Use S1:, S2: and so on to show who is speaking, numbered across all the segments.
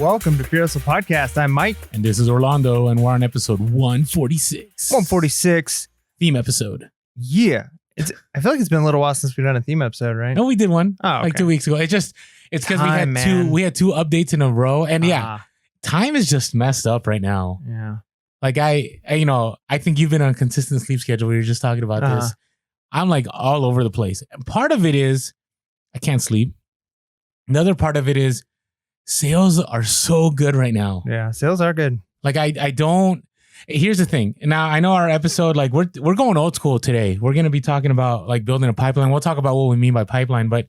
S1: Welcome to Fearless Podcast. I'm Mike.
S2: And this is Orlando, and we're on episode 146.
S1: 146.
S2: Theme episode.
S1: Yeah. I feel like it's been a little while since we've done a theme episode, right?
S2: No, we did one
S1: okay.
S2: like 2 weeks ago. It's because we had two updates in a row. And time is just messed up right now.
S1: Yeah.
S2: Like I think you've been on a consistent sleep schedule. We were just talking about this. I'm like all over the place. And part of it is I can't sleep. Another part of it is sales are so good right now.
S1: Yeah, sales are good.
S2: Like I don't. Here's the thing. Now I know our episode, like we're going old school today. We're going to be talking about like building a pipeline. We'll talk about what we mean by pipeline. But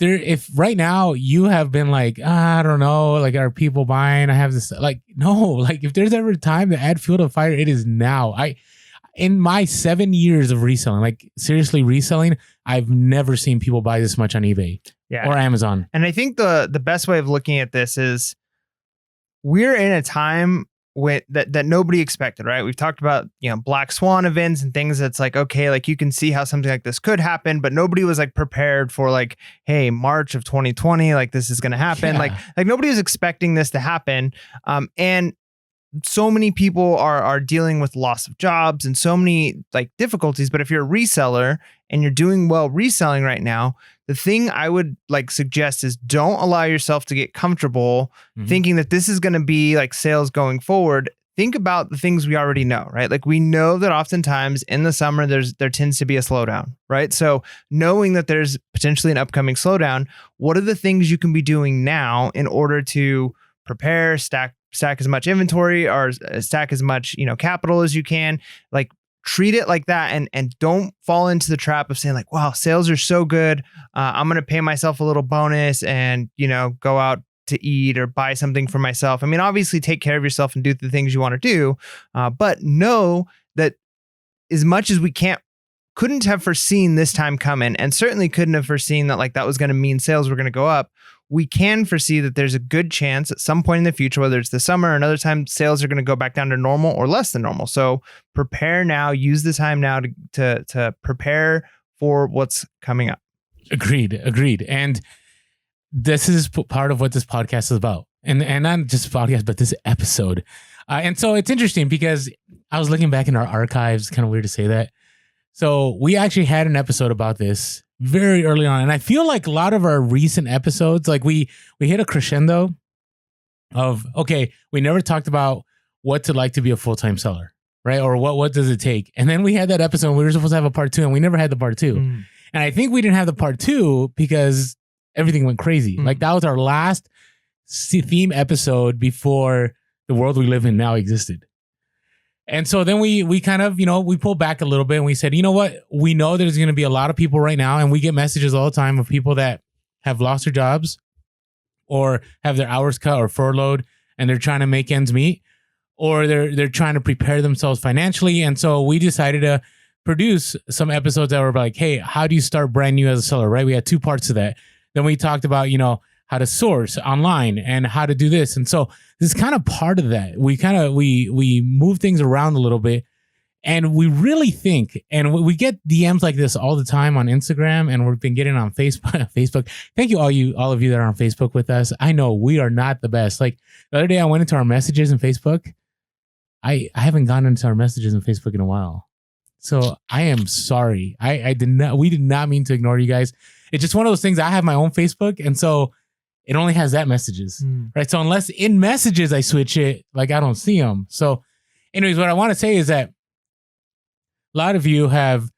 S2: if right now you have been like, I don't know, like are people buying? I have this, like, no, like if there's ever a time to add fuel to the fire, it is now. In my 7 years of reselling, like seriously reselling, I've never seen people buy this much on eBay or Amazon.
S1: And I think the best way of looking at this is we're in a time that nobody expected, right? We've talked about, Black Swan events and things that's like, okay, like you can see how something like this could happen, but nobody was like prepared for like, hey, March of 2020, like this is going to happen.
S2: Yeah.
S1: Like nobody was expecting this to happen. And so many people are dealing with loss of jobs and so many like difficulties. But if you're a reseller and you're doing well reselling right now, the thing I would like suggest is don't allow yourself to get comfortable thinking that this is going to be like sales going forward. Think about the things we already know, right? Like we know that oftentimes in the summer, there tends to be a slowdown, right? So knowing that there's potentially an upcoming slowdown, what are the things you can be doing now in order to prepare, stack as much inventory or stack as much, capital as you can, like treat it like that. And don't fall into the trap of saying like, wow, sales are so good. I'm going to pay myself a little bonus and, go out to eat or buy something for myself. I mean, obviously take care of yourself and do the things you want to do. But know that as much as we couldn't have foreseen this time coming and certainly couldn't have foreseen that like that was going to mean sales were going to go up. We can foresee that there's a good chance at some point in the future, whether it's the summer or another time, sales are going to go back down to normal or less than normal. So prepare now, use the time now to prepare for what's coming up.
S2: Agreed. And this is part of what this podcast is about. And not just podcast, but this episode. And so it's interesting because I was looking back in our archives, kind of weird to say that. So we actually had an episode about this very early on. And I feel like a lot of our recent episodes, like we hit a crescendo of, okay, we never talked about what's it like to be a full-time seller, right? Or what does it take? And then we had that episode and we were supposed to have a part 2 and we never had the part 2. And I think we didn't have the part 2 because everything went crazy. Like that was our last theme episode before the world we live in now existed. And so then we kind of, we pulled back a little bit and we said, you know what? We know there's going to be a lot of people right now, and we get messages all the time of people that have lost their jobs or have their hours cut or furloughed and they're trying to make ends meet, or they're trying to prepare themselves financially. And so we decided to produce some episodes that were like, hey, how do you start brand new as a seller, right? We had 2 parts to that. Then we talked about, how to source online and how to do this. And so this is kind of part of that. We move things around a little bit, and we really think, and we get DMs like this all the time on Instagram, and we've been getting on Facebook. Thank you, all of you that are on Facebook with us. I know we are not the best. Like the other day I went into our messages in Facebook. I haven't gone into our messages in Facebook in a while. So I am sorry. We did not mean to ignore you guys. It's just one of those things. I have my own Facebook, and so it only has that messages, right? So unless in messages I switch it, like I don't see them. So anyways, what I want to say is that a lot of you have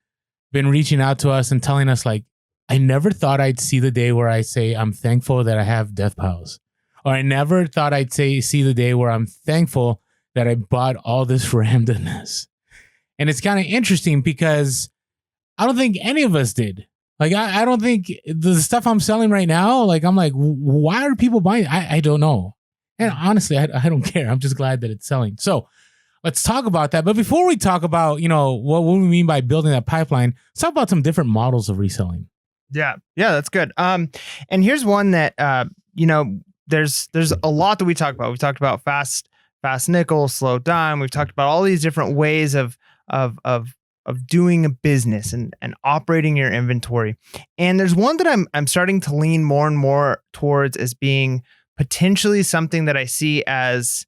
S2: been reaching out to us and telling us like, I never thought I'd see the day where I say, I'm thankful that I have death piles. Or I never thought I'd see the day where I'm thankful that I bought all this randomness. And it's kind of interesting because I don't think any of us did. Like, I don't think the stuff I'm selling right now, like, I'm like, why are people buying it? I don't know. And honestly, I don't care. I'm just glad that it's selling. So let's talk about that. But before we talk about, what we mean by building that pipeline, let's talk about some different models of reselling.
S1: Yeah, that's good. And here's one that, there's a lot that we talk about. We talked about fast nickel, slow dime. We've talked about all these different ways of doing a business and operating your inventory. And there's one that I'm starting to lean more and more towards as being potentially something that I see as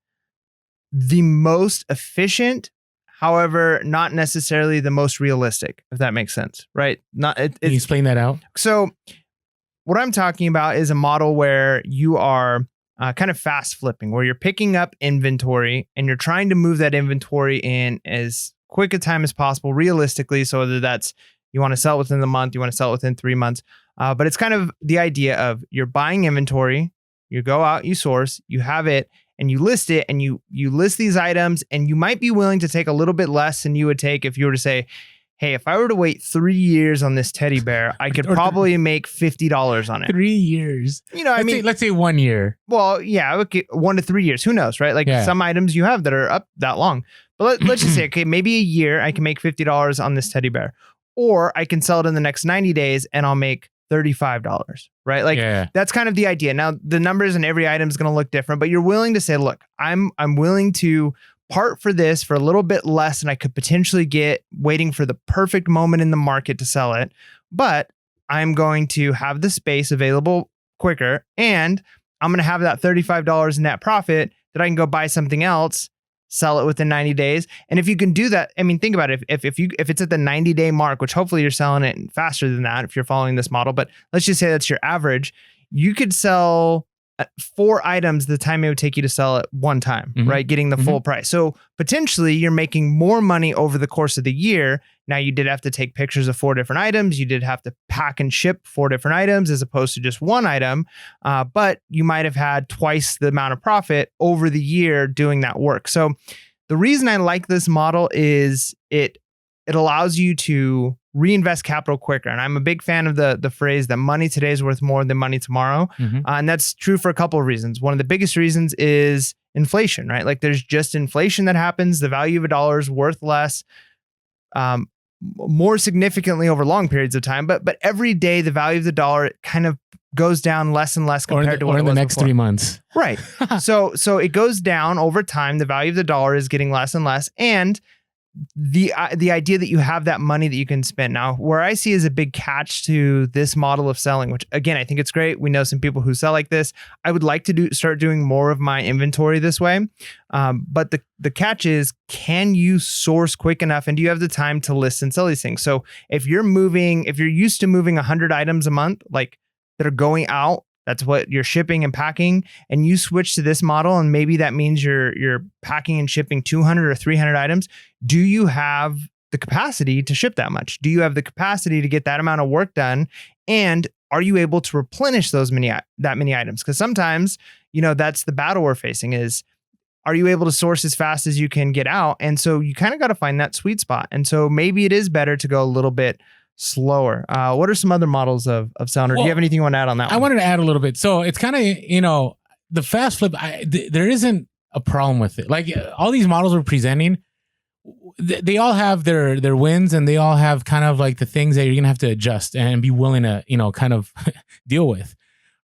S1: the most efficient, however, not necessarily the most realistic, if that makes sense, right?
S2: Can you explain that out?
S1: So what I'm talking about is a model where you are kind of fast flipping, where you're picking up inventory and you're trying to move that inventory in as quick a time as possible, realistically. So whether that's you want to sell it within the month, you want to sell it within 3 months, but it's kind of the idea of you're buying inventory, you go out, you source, you have it, and you list it, and you list these items, and you might be willing to take a little bit less than you would take if you were to say, hey, if I were to wait 3 years on this teddy bear, I could probably make $50 on it.
S2: 3 years.
S1: You know,
S2: let's say 1 year.
S1: Well, yeah, okay, 1 to 3 years. Who knows, right? Like some items you have that are up that long. But let's just say, okay, maybe a year I can make $50 on this teddy bear. Or I can sell it in the next 90 days and I'll make $35, right? Like that's kind of the idea. Now, the numbers in every item is going to look different, but you're willing to say, look, I'm willing to part for this for a little bit less than I could potentially get waiting for the perfect moment in the market to sell it. But I'm going to have the space available quicker, and I'm going to have that $35 net profit that I can go buy something else, sell it within 90 days. And if you can do that, I mean, think about it. If it's at the 90-day mark, which hopefully you're selling it faster than that if you're following this model, but let's just say that's your average, you could sell 4 items the time it would take you to sell it one time, right? Getting the full price. So potentially you're making more money over the course of the year. Now, you did have to take pictures of 4 different items. You did have to pack and ship 4 different items as opposed to just one item. But you might have had twice the amount of profit over the year doing that work. So the reason I like this model is it allows you to reinvest capital quicker. And I'm a big fan of the phrase that money today is worth more than money tomorrow. And that's true for a couple of reasons. One of the biggest reasons is inflation, right? Like there's just inflation that happens. The value of a dollar is worth less, more significantly over long periods of time. But every day, the value of the dollar kind of goes down less and less compared to what it was
S2: in the next
S1: before.
S2: 3 months.
S1: Right. So it goes down over time. The value of the dollar is getting less and less. And the idea that you have that money that you can spend. Now, where I see is a big catch to this model of selling, which again, I think it's great. We know some people who sell like this. I would like to start doing more of my inventory this way. But the catch is, can you source quick enough, and do you have the time to list and sell these things? So if you're used to moving 100 items a month, like that are going out, that's what you're shipping and packing, and you switch to this model, and maybe that means you're packing and shipping 200 or 300 items. Do you have the capacity to ship that much? Do you have the capacity to get that amount of work done? And are you able to replenish that many items? Because sometimes, that's the battle we're facing is, are you able to source as fast as you can get out? And so you kind of got to find that sweet spot. And so maybe it is better to go a little bit slower. What are some other models of selling? Or do you have anything you want to add on that one?
S2: I wanted to add a little bit. So it's kind of, the fast flip, there isn't a problem with it. Like all these models we're presenting, they all have their wins, and they all have kind of like the things that you're going to have to adjust and be willing to, kind of deal with.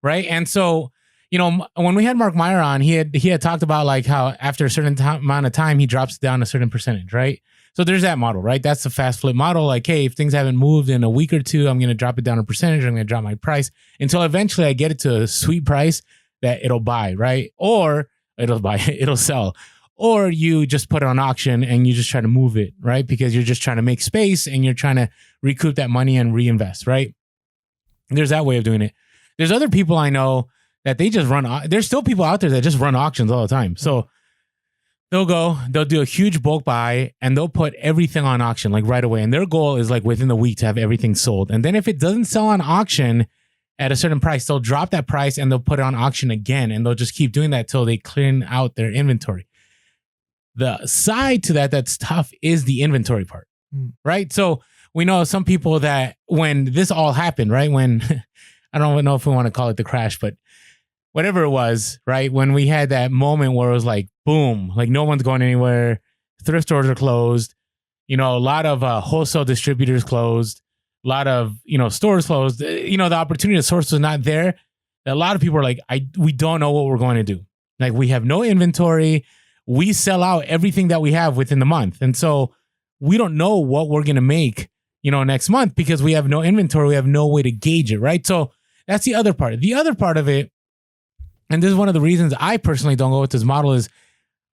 S2: Right. And so, when we had Mark Meyer on, he had talked about like how after a certain amount of time, he drops down a certain percentage. Right. So there's that model, right? That's the fast flip model. Like, hey, if things haven't moved in a week or two, I'm going to drop it down a percentage. I'm going to drop my price until eventually I get it to a sweet price that it'll buy, right? Or it'll sell. Or you just put it on auction and you just try to move it, right? Because you're just trying to make space and you're trying to recoup that money and reinvest, right? There's that way of doing it. There's other people I know that they just run. There's still people out there that just run auctions all the time. So they'll do a huge bulk buy and they'll put everything on auction like right away. And their goal is like within the week to have everything sold. And then if it doesn't sell on auction at a certain price, they'll drop that price and they'll put it on auction again. And they'll just keep doing that till they clean out their inventory. The side to that's tough is the inventory part, right? So we know some people that when this all happened, right? When, I don't know if we want to call it the crash, but whatever it was, right? When we had that moment where it was like, boom, like no one's going anywhere. Thrift stores are closed. A lot of wholesale distributors closed. A lot of, stores closed. The opportunity to source was not there. A lot of people are like, we don't know what we're going to do. Like we have no inventory. We sell out everything that we have within the month. And so we don't know what we're going to make, next month because we have no inventory. We have no way to gauge it, right? So that's the other part. The other part of it And this is one of the reasons I personally don't go with this model is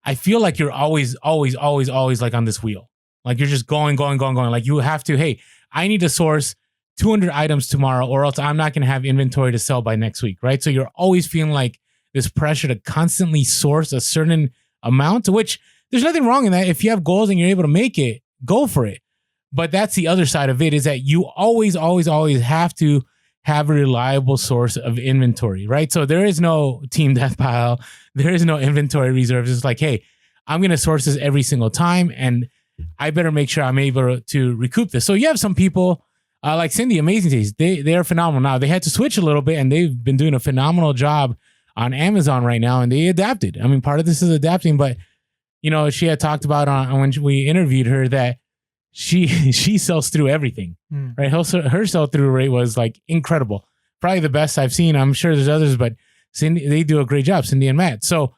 S2: I feel like you're always like on this wheel. Like you're just going. Like you have to, hey, I need to source 200 items tomorrow or else I'm not going to have inventory to sell by next week, right? So you're always feeling like this pressure to constantly source a certain amount, to which there's nothing wrong in that. If you have goals and you're able to make it, go for it. But that's the other side of it, is that you always have to have a reliable source of inventory, right? So there is no team death pile. There is no inventory reserves. It's like, hey, I'm going to source this every single time and I better make sure I'm able to recoup this. So you have some people like Cindy, Amazing Taste. They're phenomenal now. They had to switch a little bit and they've been doing a phenomenal job on Amazon right now, and they adapted. I mean, part of this is adapting, but she had talked about on when we interviewed her that she sells through everything, right? Her sell through rate was like incredible, probably the best I've seen. I'm sure there's others, but Cindy, they do a great job, Cindy and Matt. So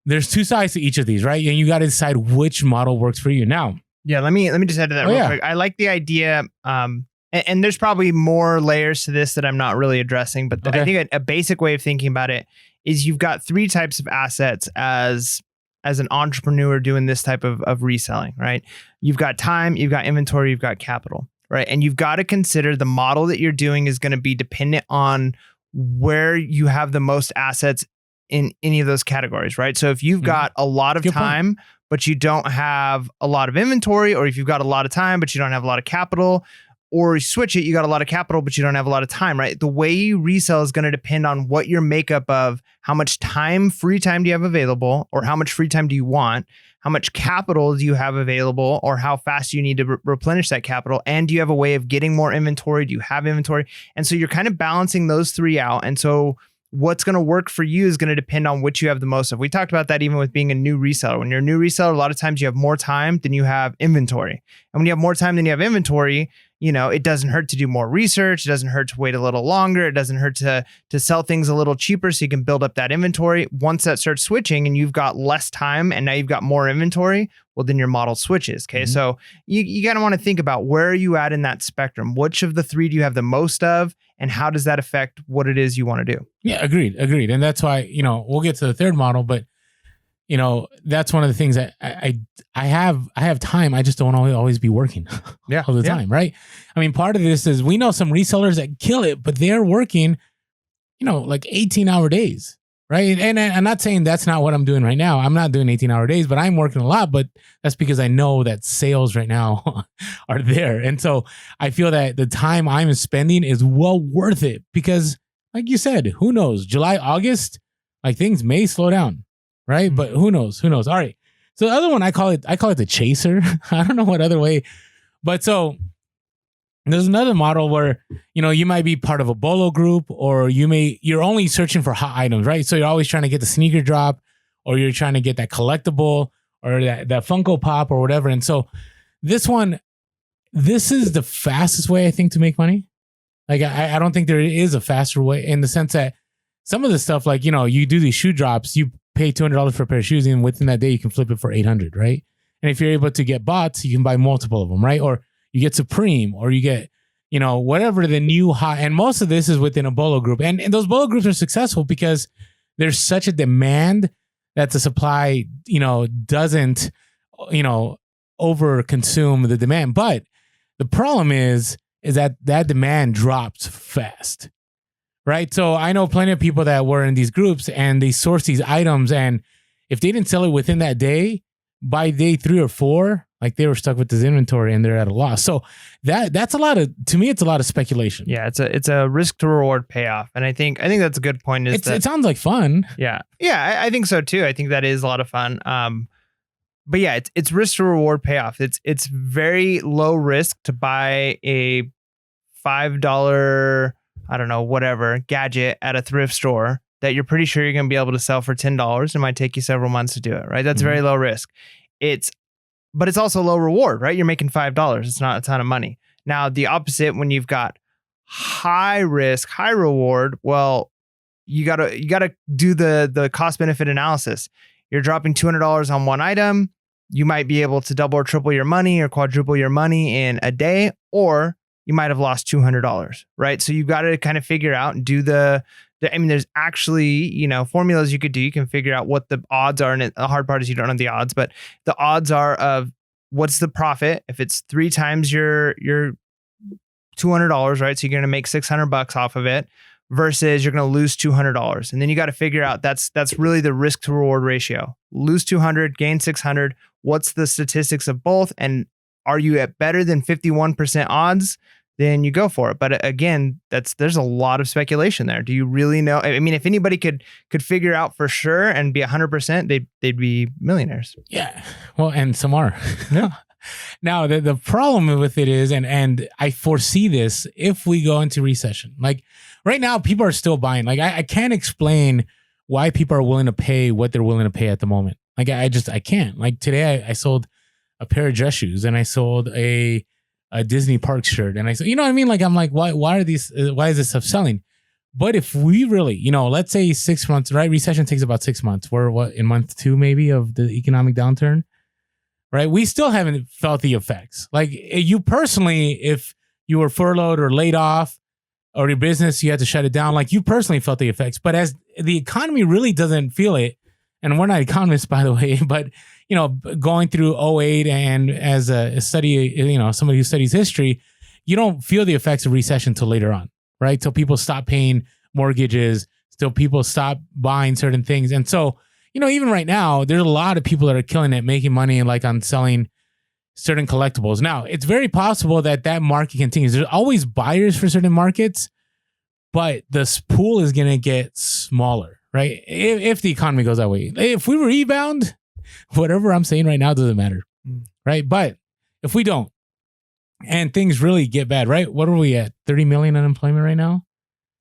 S2: there's two sides to each of these, right? And you got to decide which model works for you. Now,
S1: yeah, let me just add to that real quick. I like the idea, and there's probably more layers to this that I'm not really addressing, but I think a basic way of thinking about it is you've got three types of assets as an entrepreneur doing this type of reselling, right? You've got time, you've got inventory, you've got capital, right? And you've got to consider the model that you're doing is going to be dependent on where you have the most assets in any of those categories, right? So if you've got a lot of time, but you don't have a lot of inventory, or if you've got a lot of time, but you don't have a lot of capital, or you switch it, you got a lot of capital, but you don't have a lot of time, right? The way you resell is going to depend on what your makeup of how much time, free time do you have available, or how much free time do you want? How much capital do you have available, or how fast you need to replenish that capital? And do you have a way of getting more inventory? Do you have inventory? And so you're kind of balancing those three out. And so what's going to work for you is going to depend on which you have the most of. We talked about that even with being a new reseller. When you're a new reseller, a lot of times you have more time than you have inventory. And when you have more time than you have inventory, it doesn't hurt to do more research. It doesn't hurt to wait a little longer. It doesn't hurt to sell things a little cheaper so you can build up that inventory. Once that starts switching and you've got less time and now you've got more inventory, well, then your model switches. Okay. So you kind of want to think about where are you at in that spectrum? Which of the three do you have the most of? And how does that affect what it is you want to do?
S2: Yeah, agreed. And that's why, we'll get to the third model, but that's one of the things that I have time. I just don't always be working all the time. Right. I mean, part of this is we know some resellers that kill it, but they're working, like 18-hour days. Right. And I'm not saying that's not what I'm doing right now. I'm not doing 18-hour days, but I'm working a lot, but that's because I know that sales right now are there. And so I feel that the time I'm spending is well worth it because like you said, who knows, July, August, like things may slow down. Right. But who knows? All right. So the other one, I call it the chaser. I don't know what other way, but so there's another model where, you might be part of a Bellow group or you're only searching for hot items, right? So you're always trying to get the sneaker drop or you're trying to get that collectible or that Funko Pop or whatever. And so this is the fastest way I think to make money. Like, I don't think there is a faster way in the sense that some of the stuff, like, you do these shoe drops, you pay $200 for a pair of shoes, and within that day, you can flip it for $800, right? And if you're able to get bots, you can buy multiple of them, right? Or you get Supreme, or you get, whatever the new hot. And most of this is within a Bellow group. And those Bellow groups are successful because there's such a demand that the supply, doesn't, over consume the demand. But the problem is that demand drops fast. Right. So I know plenty of people that were in these groups and they source these items. And if they didn't sell it within that day, by day 3 or 4, like they were stuck with this inventory and they're at a loss. So that's to me, it's a lot of speculation.
S1: Yeah. It's a risk to reward payoff. And I think that's a good point.
S2: It sounds like fun.
S1: Yeah. Yeah. I think so too. I think that is a lot of fun. But yeah, it's risk to reward payoff. It's very low risk to buy a $5, I don't know, whatever gadget at a thrift store that you're pretty sure you're going to be able to sell for $10. It might take you several months to do it, right? That's very low risk. But it's also low reward, right? You're making $5. It's not a ton of money. Now, the opposite, when you've got high risk, high reward, well, you gotta do the cost benefit analysis. You're dropping $200 on one item. You might be able to double or triple your money or quadruple your money in a day, or you might have lost $200, right? So you've got to kind of figure out and do the I mean, there's actually, formulas you could do. You can figure out what the odds are. And the hard part is you don't know the odds, but the odds are of what's the profit. If it's 3 times your $200, right? So you're going to make $600 off of it versus you're going to lose $200. And then you got to figure out that's really the risk to reward ratio. Lose 200, gain 600. What's the statistics of both? And are you at better than 51% odds? Then you go for it. But again, there's a lot of speculation there. Do you really know? I mean, if anybody could figure out for sure and be 100%, they'd be millionaires.
S2: Yeah. Well, and some are. Yeah. Now, the problem with it is, and I foresee this if we go into recession. Like right now, people are still buying. Like I can't explain why people are willing to pay what they're willing to pay at the moment. Like I can't. Like today, I sold a pair of dress shoes and I sold a Disney park shirt. And I said, you know what I mean? Like, I'm like, why is this stuff selling? But if we really, let's say 6 months, right? Recession takes about 6 months. We're in month 2 maybe of the economic downturn, right? We still haven't felt the effects. Like you personally, if you were furloughed or laid off or your business, you had to shut it down. Like you personally felt the effects, but as the economy really doesn't feel it, and we're not economists, by the way, but going through 2008 and as a study, somebody who studies history, you don't feel the effects of recession till later on, right? Till people stop paying mortgages, till people stop buying certain things. And so, even right now, there's a lot of people that are killing it, making money like on selling certain collectibles. Now, it's very possible that market continues. There's always buyers for certain markets, but the pool is going to get smaller, right? If the economy goes that way. If we rebound, whatever I'm saying right now doesn't matter, right? But if we don't, and things really get bad, right? What are we at? 30 million unemployment right now?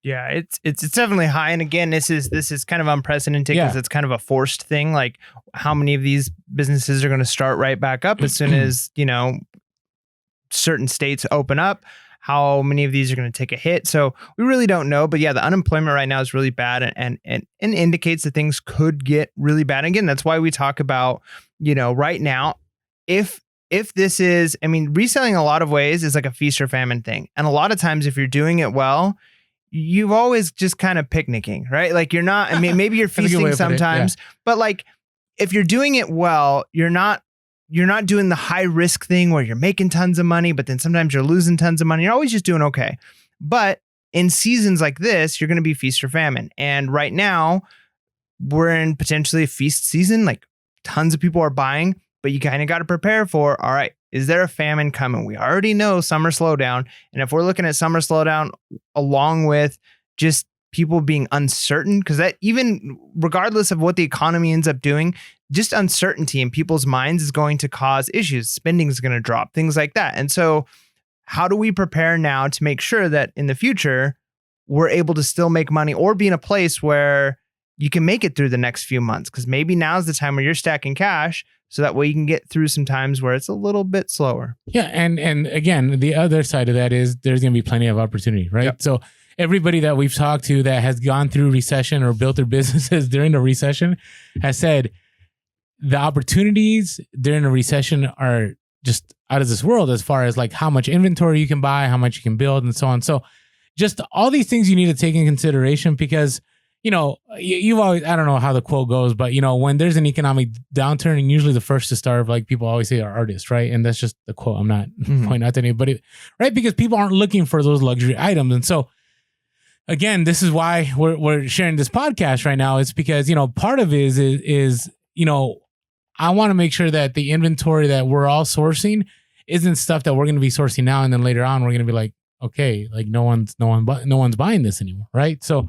S1: Yeah, it's definitely high. And again, this is kind of unprecedented because it's kind of a forced thing. Like how many of these businesses are going to start right back up as soon as, certain states open up? How many of these are going to take a hit? So we really don't know. But yeah, the unemployment right now is really bad and indicates that things could get really bad. Again, that's why we talk about, right now, if this is, reselling a lot of ways is like a feast or famine thing. And a lot of times if you're doing it well, you've always just kind of picnicking, right? Like you're not, maybe you're feasting sometimes, but like if you're doing it well, you're not doing the high risk thing where you're making tons of money, but then sometimes you're losing tons of money. You're always just doing okay. But in seasons like this, you're going to be feast or famine. And right now we're in potentially a feast season. Like tons of people are buying, but you kind of got to prepare for, all right, is there a famine coming? We already know summer slowdown. And if we're looking at summer slowdown along with just people being uncertain, because that even regardless of what the economy ends up doing, just uncertainty in people's minds is going to cause issues. Spending is going to drop, things like that. And so how do we prepare now to make sure that in the future, we're able to still make money or be in a place where you can make it through the next few months? Because maybe now's the time where you're stacking cash so that way you can get through some times where it's a little bit slower.
S2: Yeah. And again, the other side of that is there's going to be plenty of opportunity, right? Yep. So everybody that we've talked to that has gone through recession or built their businesses during the recession has said the opportunities during a recession are just out of this world as far as like how much inventory you can buy, how much you can build and so on. So just all these things you need to take in consideration because you've always, I don't know how the quote goes, but when there's an economic downturn, and usually the first to starve, like people always say, are artists, right? And that's just the quote. I'm not pointing out to anybody, right? Because people aren't looking for those luxury items. And so again, this is why we're sharing this podcast right now. It's because, part of it is I want to make sure that the inventory that we're all sourcing isn't stuff that we're going to be sourcing now. And then later on, we're going to be like, okay, like no one's buying this anymore. Right. So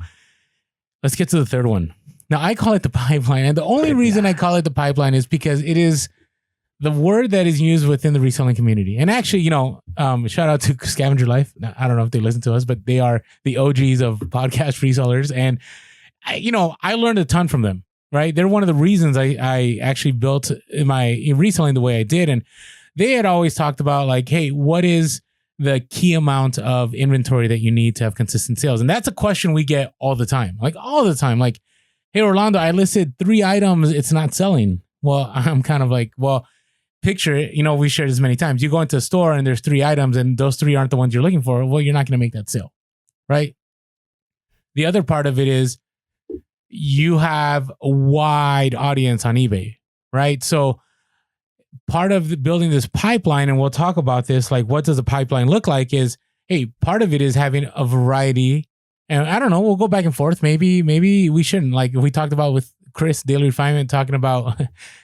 S2: let's get to the third one. Now, I call it the pipeline. And the only reason I call it the pipeline is because it is the word that is used within the reselling community. And actually, shout out to Scavenger Life. Now, I don't know if they listen to us, but they are the OGs of podcast resellers. And, I learned a ton from them, right? They're one of the reasons I actually built my reselling the way I did. And they had always talked about like, hey, what is the key amount of inventory that you need to have consistent sales? And that's a question we get all the time. Like, hey, Orlando, I listed 3 items. It's not selling. Well, I'm kind of like, well, picture it. We shared this many times. You go into a store and there's 3 items and those 3 aren't the ones you're looking for. Well, you're not going to make that sale, right? The other part of it is you have a wide audience on eBay, right? So part of building this pipeline, and we'll talk about this, like what does a pipeline look like is, hey, part of it is having a variety. And I don't know, we'll go back and forth. Maybe we shouldn't. Like we talked about with Chris, Daily Refinement, talking about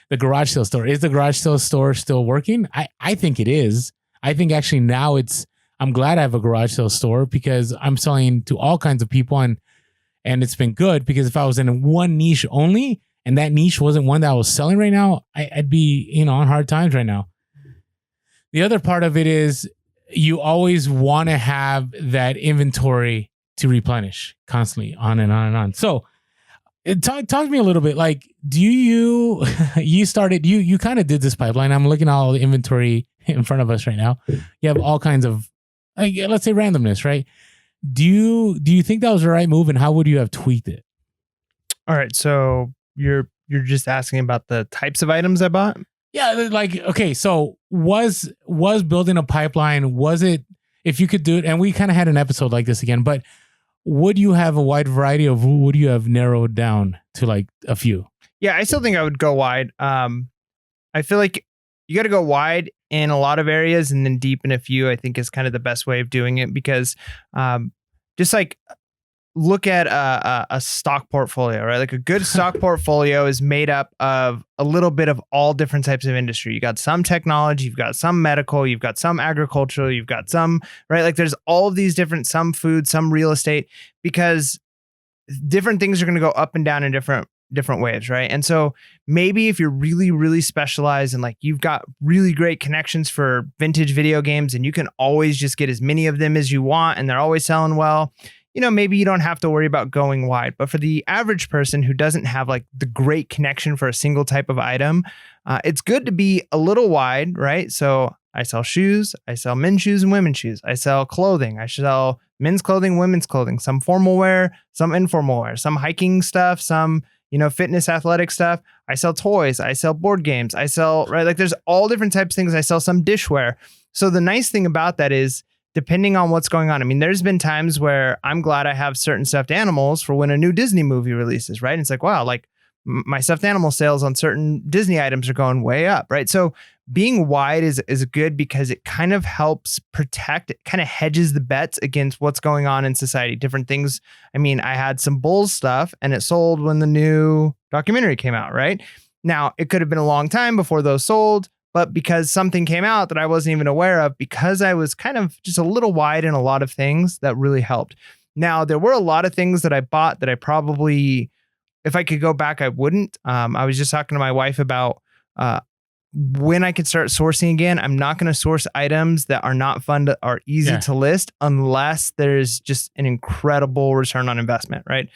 S2: the garage sale store. Is the garage sale store still working? I think it is. I think actually now I'm glad I have a garage sale store because I'm selling to all kinds of people and it's been good because if I was in one niche only and that niche wasn't one that I was selling right now, I'd be, on hard times right now. The other part of it is you always want to have that inventory to replenish constantly on and on and on. So talk to me a little bit. Like, do you kind of did this pipeline. I'm looking at all the inventory in front of us right now. You have all kinds of, like, let's say randomness, right? Do you think that was the right move, and how would you have tweaked it?
S1: All right, so you're just asking about the types of items I bought?
S2: Yeah, like, okay, so was building a pipeline, was it, if you could do it, and we kind of had an episode like this again, but would you have a wide variety of, would you have narrowed down to like a few?
S1: Yeah, I still think I would go wide. I feel like you got to go wide in a lot of areas and then deep in a few, I think is kind of the best way of doing it because just like look at a stock portfolio, right? Like a good stock portfolio is made up of a little bit of all different types of industry. You got some technology, you've got some medical, you've got some agricultural, you've got some, right? Like there's all of these different, some food, some real estate, because different things are going to go up and down in different waves, right? And so maybe if you're really, really specialized and like you've got really great connections for vintage video games and you can always just get as many of them as you want and they're always selling well, maybe you don't have to worry about going wide. But for the average person who doesn't have like the great connection for a single type of item, it's good to be a little wide, right? So I sell shoes, I sell men's shoes and women's shoes. I sell clothing, I sell men's clothing, women's clothing, some formal wear, some informal wear, some hiking stuff, some fitness, athletic stuff. I sell toys. I sell board games. I sell, right? Like there's all different types of things. I sell some dishware. So the nice thing about that is depending on what's going on. I mean, there's been times where I'm glad I have certain stuffed animals for when a new Disney movie releases, right? And it's like, wow, like my stuffed animal sales on certain Disney items are going way up, right? So being wide is good because it kind of helps protect, it kind of hedges the bets against what's going on in society, different things. I mean, I had some Bulls stuff and it sold when the new documentary came out, right? Now, it could have been a long time before those sold, but because something came out that I wasn't even aware of, because I was kind of just a little wide in a lot of things, that really helped. Now, there were a lot of things that I bought that I probably, if I could go back, I wouldn't. I was just talking to my wife about when I could start sourcing again. I'm not going to source items that are not fun to, are easy to list unless there's just an incredible return on investment, right?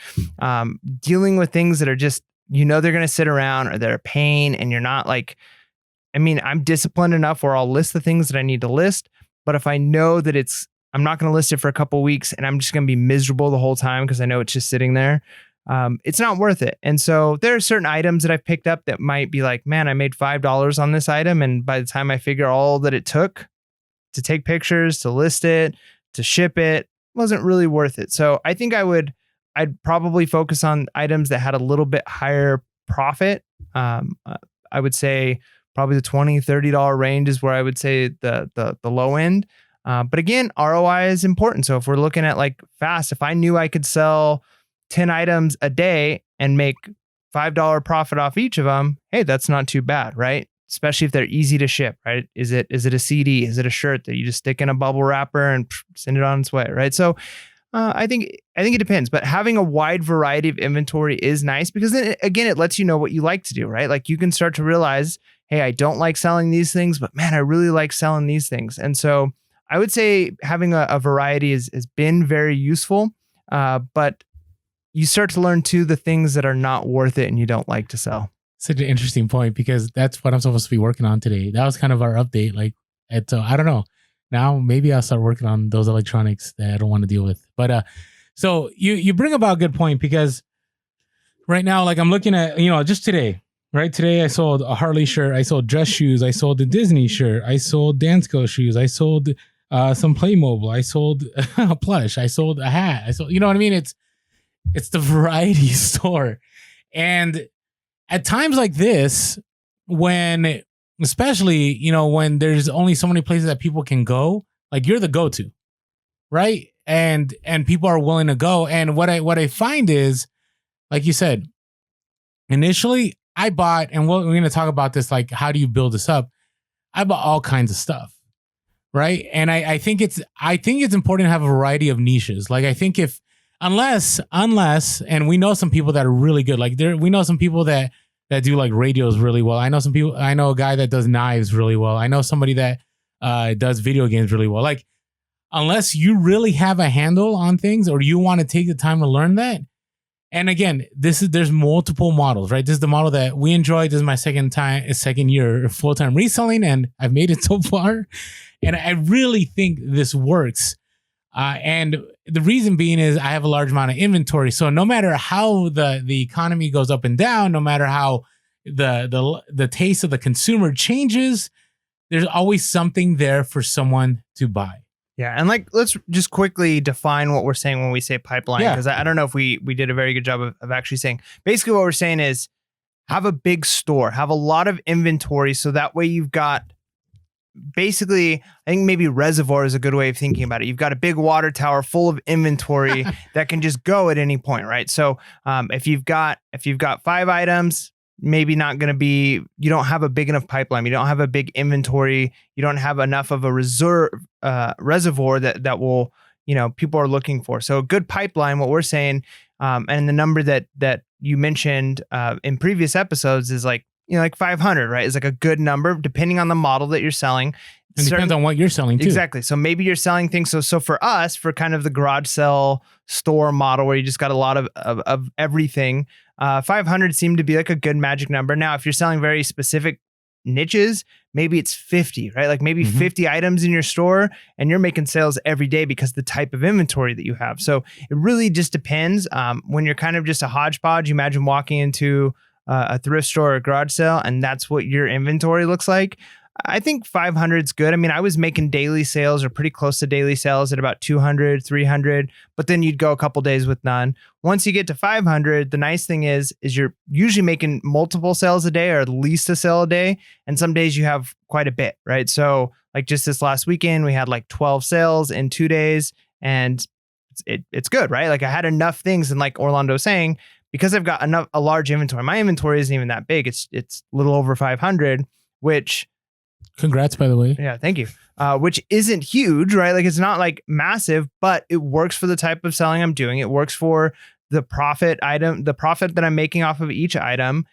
S1: Dealing with things that are just, they're going to sit around or they're a pain and you're not like, I mean, I'm disciplined enough where I'll list the things that I need to list. But if I know that I'm not going to list it for a couple of weeks and I'm just going to be miserable the whole time because I know it's just sitting there, it's not worth it. And so there are certain items that I've picked up that might be like, man, I made $5 on this item. And by the time I figure all that it took to take pictures, to list it, to ship it, wasn't really worth it. So I think I'd probably focus on items that had a little bit higher profit. I would say probably the $20, $30 range is where I would say the low end. But again, ROI is important. So if we're looking at like fast, if I knew I could sell 10 items a day and make $5 profit off each of them, hey, that's not too bad, right? Especially if they're easy to ship, right? Is it a CD? Is it a shirt that you just stick in a bubble wrapper and send it on its way, right? So I think it depends, but having a wide variety of inventory is nice because then again, it lets you know what you like to do, right? Like you can start to realize, hey, I don't like selling these things, but man, I really like selling these things. And so I would say having a variety has been very useful, but you start to learn too the things that are not worth it and you don't like to sell.
S2: Such an interesting point because that's what I'm supposed to be working on today. That was kind of our update. Like, so I don't know. Now maybe I'll start working on those electronics that I don't want to deal with. But so you bring about a good point because right now, like I'm looking at, just today, right? Today I sold a Harley shirt. I sold dress shoes. I sold the Disney shirt. I sold Dansko shoes. I sold some Playmobil. I sold a plush. I sold a hat. I sold, you know what I mean? It's the variety store. And at times like this, when especially, when there's only so many places that people can go, like you're the go-to, right? And people are willing to go. And what I find is, like you said, initially I bought, and we're going to talk about this, like how do you build this up? I bought all kinds of stuff, right? And I think it's important to have a variety of niches. Like I think unless, and we know some people that are really good. Like we know some people that do like radios really well. I know a guy that does knives really well. I know somebody that does video games really well. Like unless you really have a handle on things or you want to take the time to learn that. And again, there's multiple models, right? This is the model that we enjoy. This is my second year full-time reselling, and I've made it so far. And I really think this works. And the reason being is I have a large amount of inventory. So no matter how the economy goes up and down, no matter how the taste of the consumer changes, there's always something there for someone to buy.
S1: Yeah, and like let's just quickly define what we're saying when we say pipeline, because I don't know if we did a very good job of actually saying. Basically, what we're saying is have a big store, have a lot of inventory, so that way you've got basically, I think maybe reservoir is a good way of thinking about it. You've got a big water tower full of inventory that can just go at any point, right? So if you've got 5 items, maybe not going to be, you don't have a big enough pipeline. You don't have a big inventory. You don't have enough of a reservoir that will, people are looking for. So a good pipeline, what we're saying, and the number that you mentioned in previous episodes is like 500, right? Is like a good number depending on the model that you're selling.
S2: And depends on what you're selling too.
S1: Exactly. So maybe you're selling things. So for us, for kind of the garage sale store model where you just got a lot of everything, 500 seemed to be like a good magic number. Now, if you're selling very specific niches, maybe it's 50, right? Like maybe 50 items in your store and you're making sales every day because the type of inventory that you have. So it really just depends. When you're kind of just a hodgepodge, you imagine walking into a thrift store or a garage sale and that's what your inventory looks like. I think 500 is good. I mean, I was making daily sales or pretty close to daily sales at about 200, 300, but then you'd go a couple days with none. Once you get to 500, the nice thing is you're usually making multiple sales a day or at least a sale a day. And some days you have quite a bit, right? So like just this last weekend, we had like 12 sales in 2 days and it's good, right? Like I had enough things. And like Orlando was saying, because I've got a large inventory, my inventory isn't even that big. It's a little over 500, which...
S2: Congrats, by the way.
S1: Yeah, thank you. Which isn't huge, right? Like it's not like massive, but it works for the type of selling I'm doing. It works for the profit that I'm making off of each item.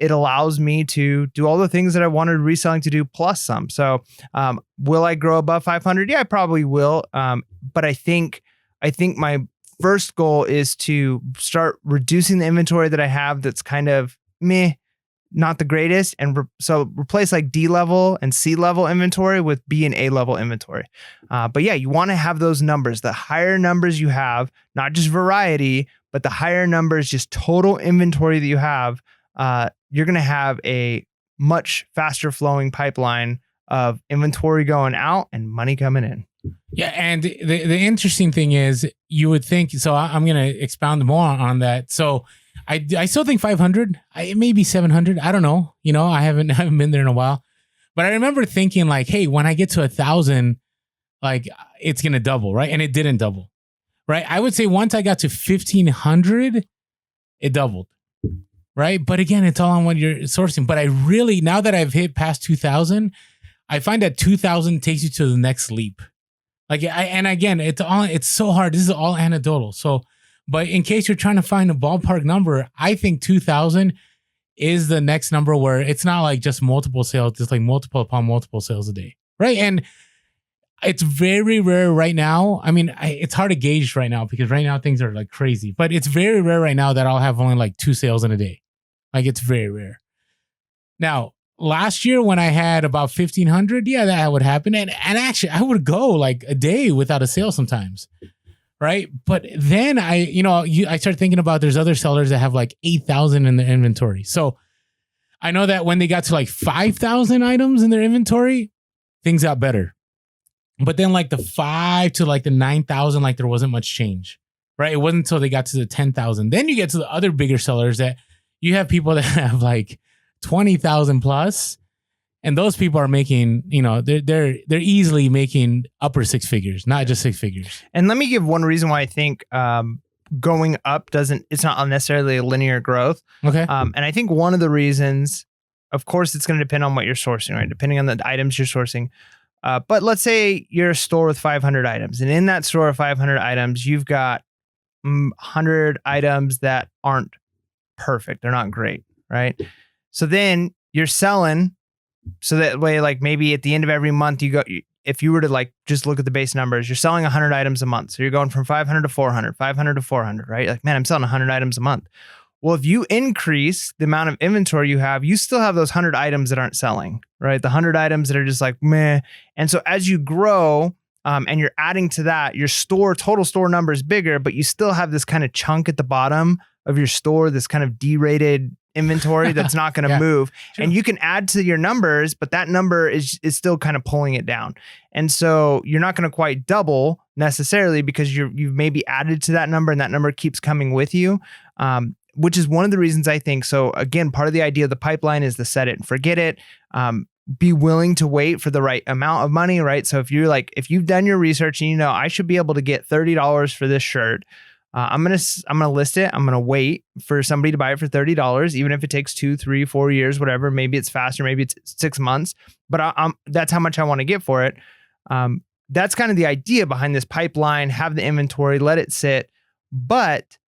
S1: It allows me to do all the things that I wanted reselling to do plus some. So will I grow above 500? Yeah, I probably will. But I think my first goal is to start reducing the inventory that I have that's kind of meh, not the greatest, and so replace like D level and C level inventory with B and A level inventory. But yeah, you want to have those numbers. The higher numbers you have, not just variety, but the higher numbers, just total inventory that you have, you're going to have a much faster flowing pipeline of inventory going out and money coming in.
S2: Yeah, and the interesting thing is, you would think, so I'm going to expound more on that. So I still think 500, it may be 700. I don't know. I haven't been there in a while, but I remember thinking like, hey, when I get to 1,000, like it's going to double, right? And it didn't double, right? I would say once I got to 1,500, it doubled, right? But again, it's all on what you're sourcing. But I really, now that I've hit past 2,000, I find that 2,000 takes you to the next leap. Like, and again, it's so hard. This is all anecdotal. So, but in case you're trying to find a ballpark number, I think 2,000 is the next number where it's not like just multiple sales, it's like multiple upon multiple sales a day, right? And it's very rare right now. I mean, it's hard to gauge right now because right now things are like crazy, but it's very rare right now that I'll have only like 2 sales in a day. Like it's very rare. Now, last year when I had about 1,500, yeah, that would happen. And actually I would go like a day without a sale sometimes. Right. But then I started thinking about there's other sellers that have like 8,000 in their inventory. So I know that when they got to like 5,000 items in their inventory, things got better. But then like the 5 to like the 9,000, like there wasn't much change. right? It wasn't until they got to the 10,000. Then you get to the other bigger sellers that you have people that have like 20,000 plus, and those people are making, they're easily making upper six figures, not just six figures.
S1: And let me give one reason why I think going up it's not necessarily a linear growth.
S2: Okay.
S1: And I think one of the reasons, of course, it's going to depend on what you're sourcing, right? Depending on the items you're sourcing. But let's say you're a store with 500 items, and in that store of 500 items, you've got 100 items that aren't perfect. They're not great, right? So then you're selling, so that way, like maybe at the end of every month, if you were to like just look at the base numbers, you're selling 100 items a month. So you're going from 500 to 400, 500 to 400, right? Like, man, I'm selling 100 items a month. Well, if you increase the amount of inventory you have, you still have those 100 items that aren't selling, right? The 100 items that are just like, meh. And so as you grow, and you're adding to that, your total store number is bigger, but you still have this kind of chunk at the bottom of your store, this kind of derated inventory that's not going to move. Sure. And you can add to your numbers, but that number is still kind of pulling it down. And so you're not going to quite double necessarily because you've maybe added to that number, and that number keeps coming with you. Which is one of the reasons I think. So again, part of the idea of the pipeline is to set it and forget it. Be willing to wait for the right amount of money, right? So if you've done your research and I should be able to get $30 for this shirt, I'm gonna list it. I'm gonna wait for somebody to buy it for $30, even if it takes 2, 3, 4 years, whatever. Maybe it's faster, maybe it's 6 months, but that's how much I want to get for it. That's kind of the idea behind this pipeline. Have the inventory, let it sit, but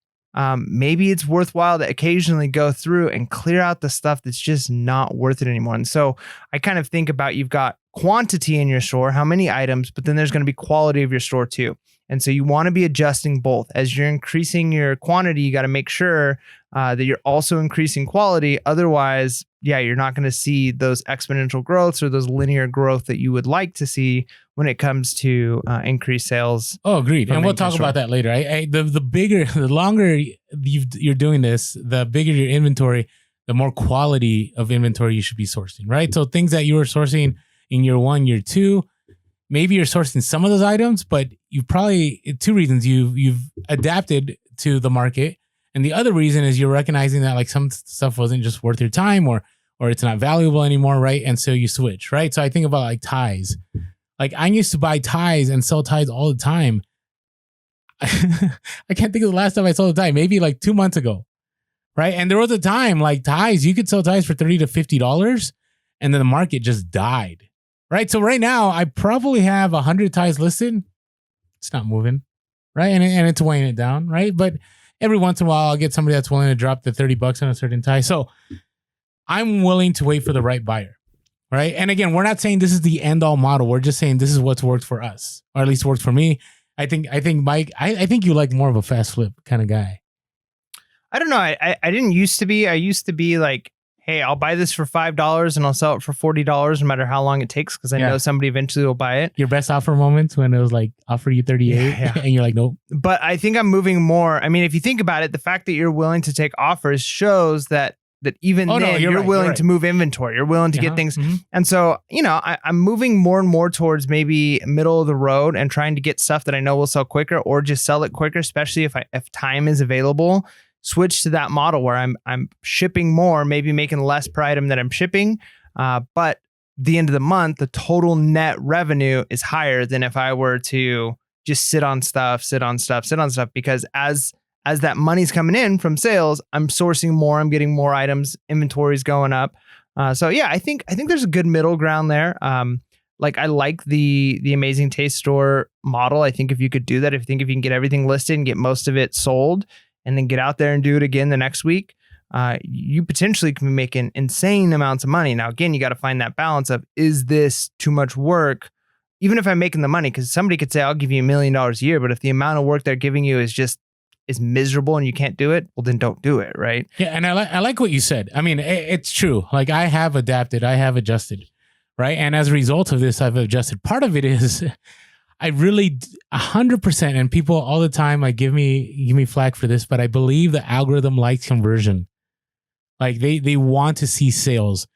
S1: maybe it's worthwhile to occasionally go through and clear out the stuff that's just not worth it anymore. And so I kind of think about, you've got quantity in your store, how many items, but then there's going to be quality of your store too. And so you want to be adjusting both. As you're increasing your quantity, you got to make sure that you're also increasing quality. Otherwise, you're not going to see those exponential growths or those linear growth that you would like to see when it comes to increased sales.
S2: Oh, agreed. And we'll talk about that later. The longer you're doing this, the bigger your inventory, the more quality of inventory you should be sourcing, right? So things that you were sourcing in year 1, year 2, maybe you're sourcing some of those items, but you probably, 2 reasons, you've adapted to the market. And the other reason is you're recognizing that like some stuff wasn't just worth your time or it's not valuable anymore, right? And so you switch, right? So I think about like ties. Like I used to buy ties and sell ties all the time. I can't think of the last time I sold a tie, maybe like 2 months ago, right? And there was a time like ties, you could sell ties for $30 to $50 and then the market just died, right? So right now I probably have 100 ties listed. It's not moving, right? And it's weighing it down, right? But every once in a while I'll get somebody that's willing to drop the $30 on a certain tie. So I'm willing to wait for the right buyer. Right. And again, we're not saying this is the end all model. We're just saying this is what's worked for us, or at least worked for me. I think Mike, I think you like more of a fast flip kind of guy.
S1: I don't know. I didn't used to be. I used to be like, hey, I'll buy this for $5 and I'll sell it for $40 no matter how long it takes, because I know somebody eventually will buy it.
S2: Your best offer moments when it was like offer you 38 and you're like, nope.
S1: But I think I'm moving more. I mean, if you think about it, the fact that you're willing to take offers shows that even you're willing to move inventory. You're willing to get things. Mm-hmm. And so, I'm moving more and more towards maybe middle of the road and trying to get stuff that I know will sell quicker, or just sell it quicker, especially if time is available. Switch to that model where I'm shipping more, maybe making less per item that I'm shipping. But the end of the month, the total net revenue is higher than if I were to just sit on stuff, because as that money's coming in from sales, I'm sourcing more, I'm getting more items, inventory's going up. I think there's a good middle ground there. Like I like the Amazing Taste Store model. I think if you could do that, if you can get everything listed and get most of it sold and then get out there and do it again the next week, you potentially can be making insane amounts of money. Now, again, you got to find that balance of, is this too much work? Even if I'm making the money, because somebody could say, I'll give you $1 million a year, but if the amount of work they're giving you is miserable and you can't do it, well, then don't do it, right?
S2: Yeah, and I like what you said. I mean, it's true. Like I have adapted, I have adjusted, right? And as a result of this, I've adjusted. Part of it is I really 100%, and people all the time like give me flack for this, but I believe the algorithm likes conversion. Like they want to see sales.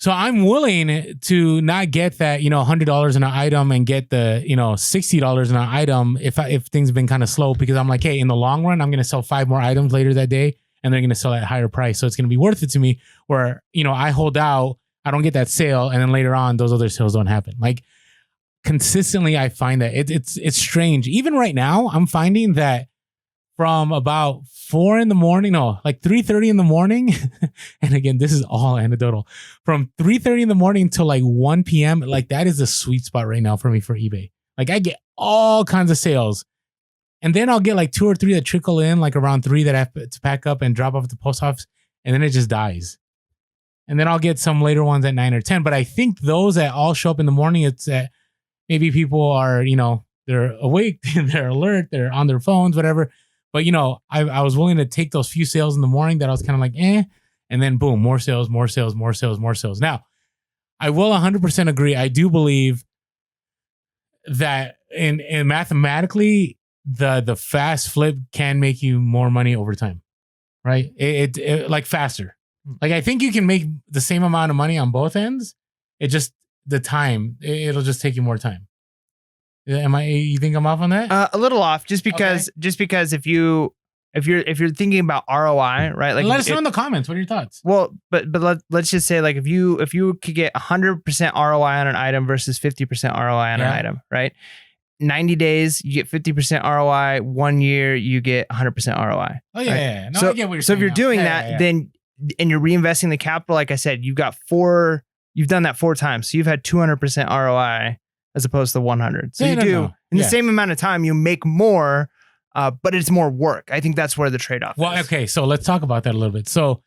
S2: So I'm willing to not get that, $100 in an item and get the, $60 in an item if things have been kind of slow, because I'm like, hey, in the long run, I'm going to sell 5 more items later that day and they're going to sell at a higher price. So it's going to be worth it to me where, I hold out, I don't get that sale. And then later on, those other sales don't happen. Like consistently, I find that it's strange. Even right now, I'm finding that from about 4 in the morning, like 3:30 in the morning. And again, this is all anecdotal. From 3:30 in the morning till like 1 p.m., like that is the sweet spot right now for me for eBay. Like I get all kinds of sales. And then I'll get like 2 or 3 that trickle in, like around 3 that I have to pack up and drop off at the post office. And then it just dies. And then I'll get some later ones at 9 or 10. But I think those that all show up in the morning, it's that maybe people are, they're awake, they're alert, they're on their phones, whatever. But, I was willing to take those few sales in the morning that I was kind of like, and then boom, more sales, more sales, more sales, more sales. Now, I will 100% agree. I do believe that in mathematically, the fast flip can make you more money over time, right? It like faster. Like I think you can make the same amount of money on both ends. It just, the time, it'll just take you more time. You think I'm off on that?
S1: A little off, just because if you're thinking about ROI, right? Like
S2: let us know in the comments. What are your thoughts?
S1: Well, but let's just say like if you could get 100% ROI on an item versus 50% ROI on an item, right? 90 days, you get 50% ROI. 1 year, you get 100% ROI.
S2: Oh yeah,
S1: right?
S2: yeah. No,
S1: so,
S2: I get what you're saying.
S1: So if you're doing that, then and you're reinvesting the capital, like I said, you've done that 4 times. So you've had 200% ROI as opposed to 100. So in the same amount of time, you make more, but it's more work. I think that's where the trade-off is.
S2: Okay. So let's talk about that a little bit. So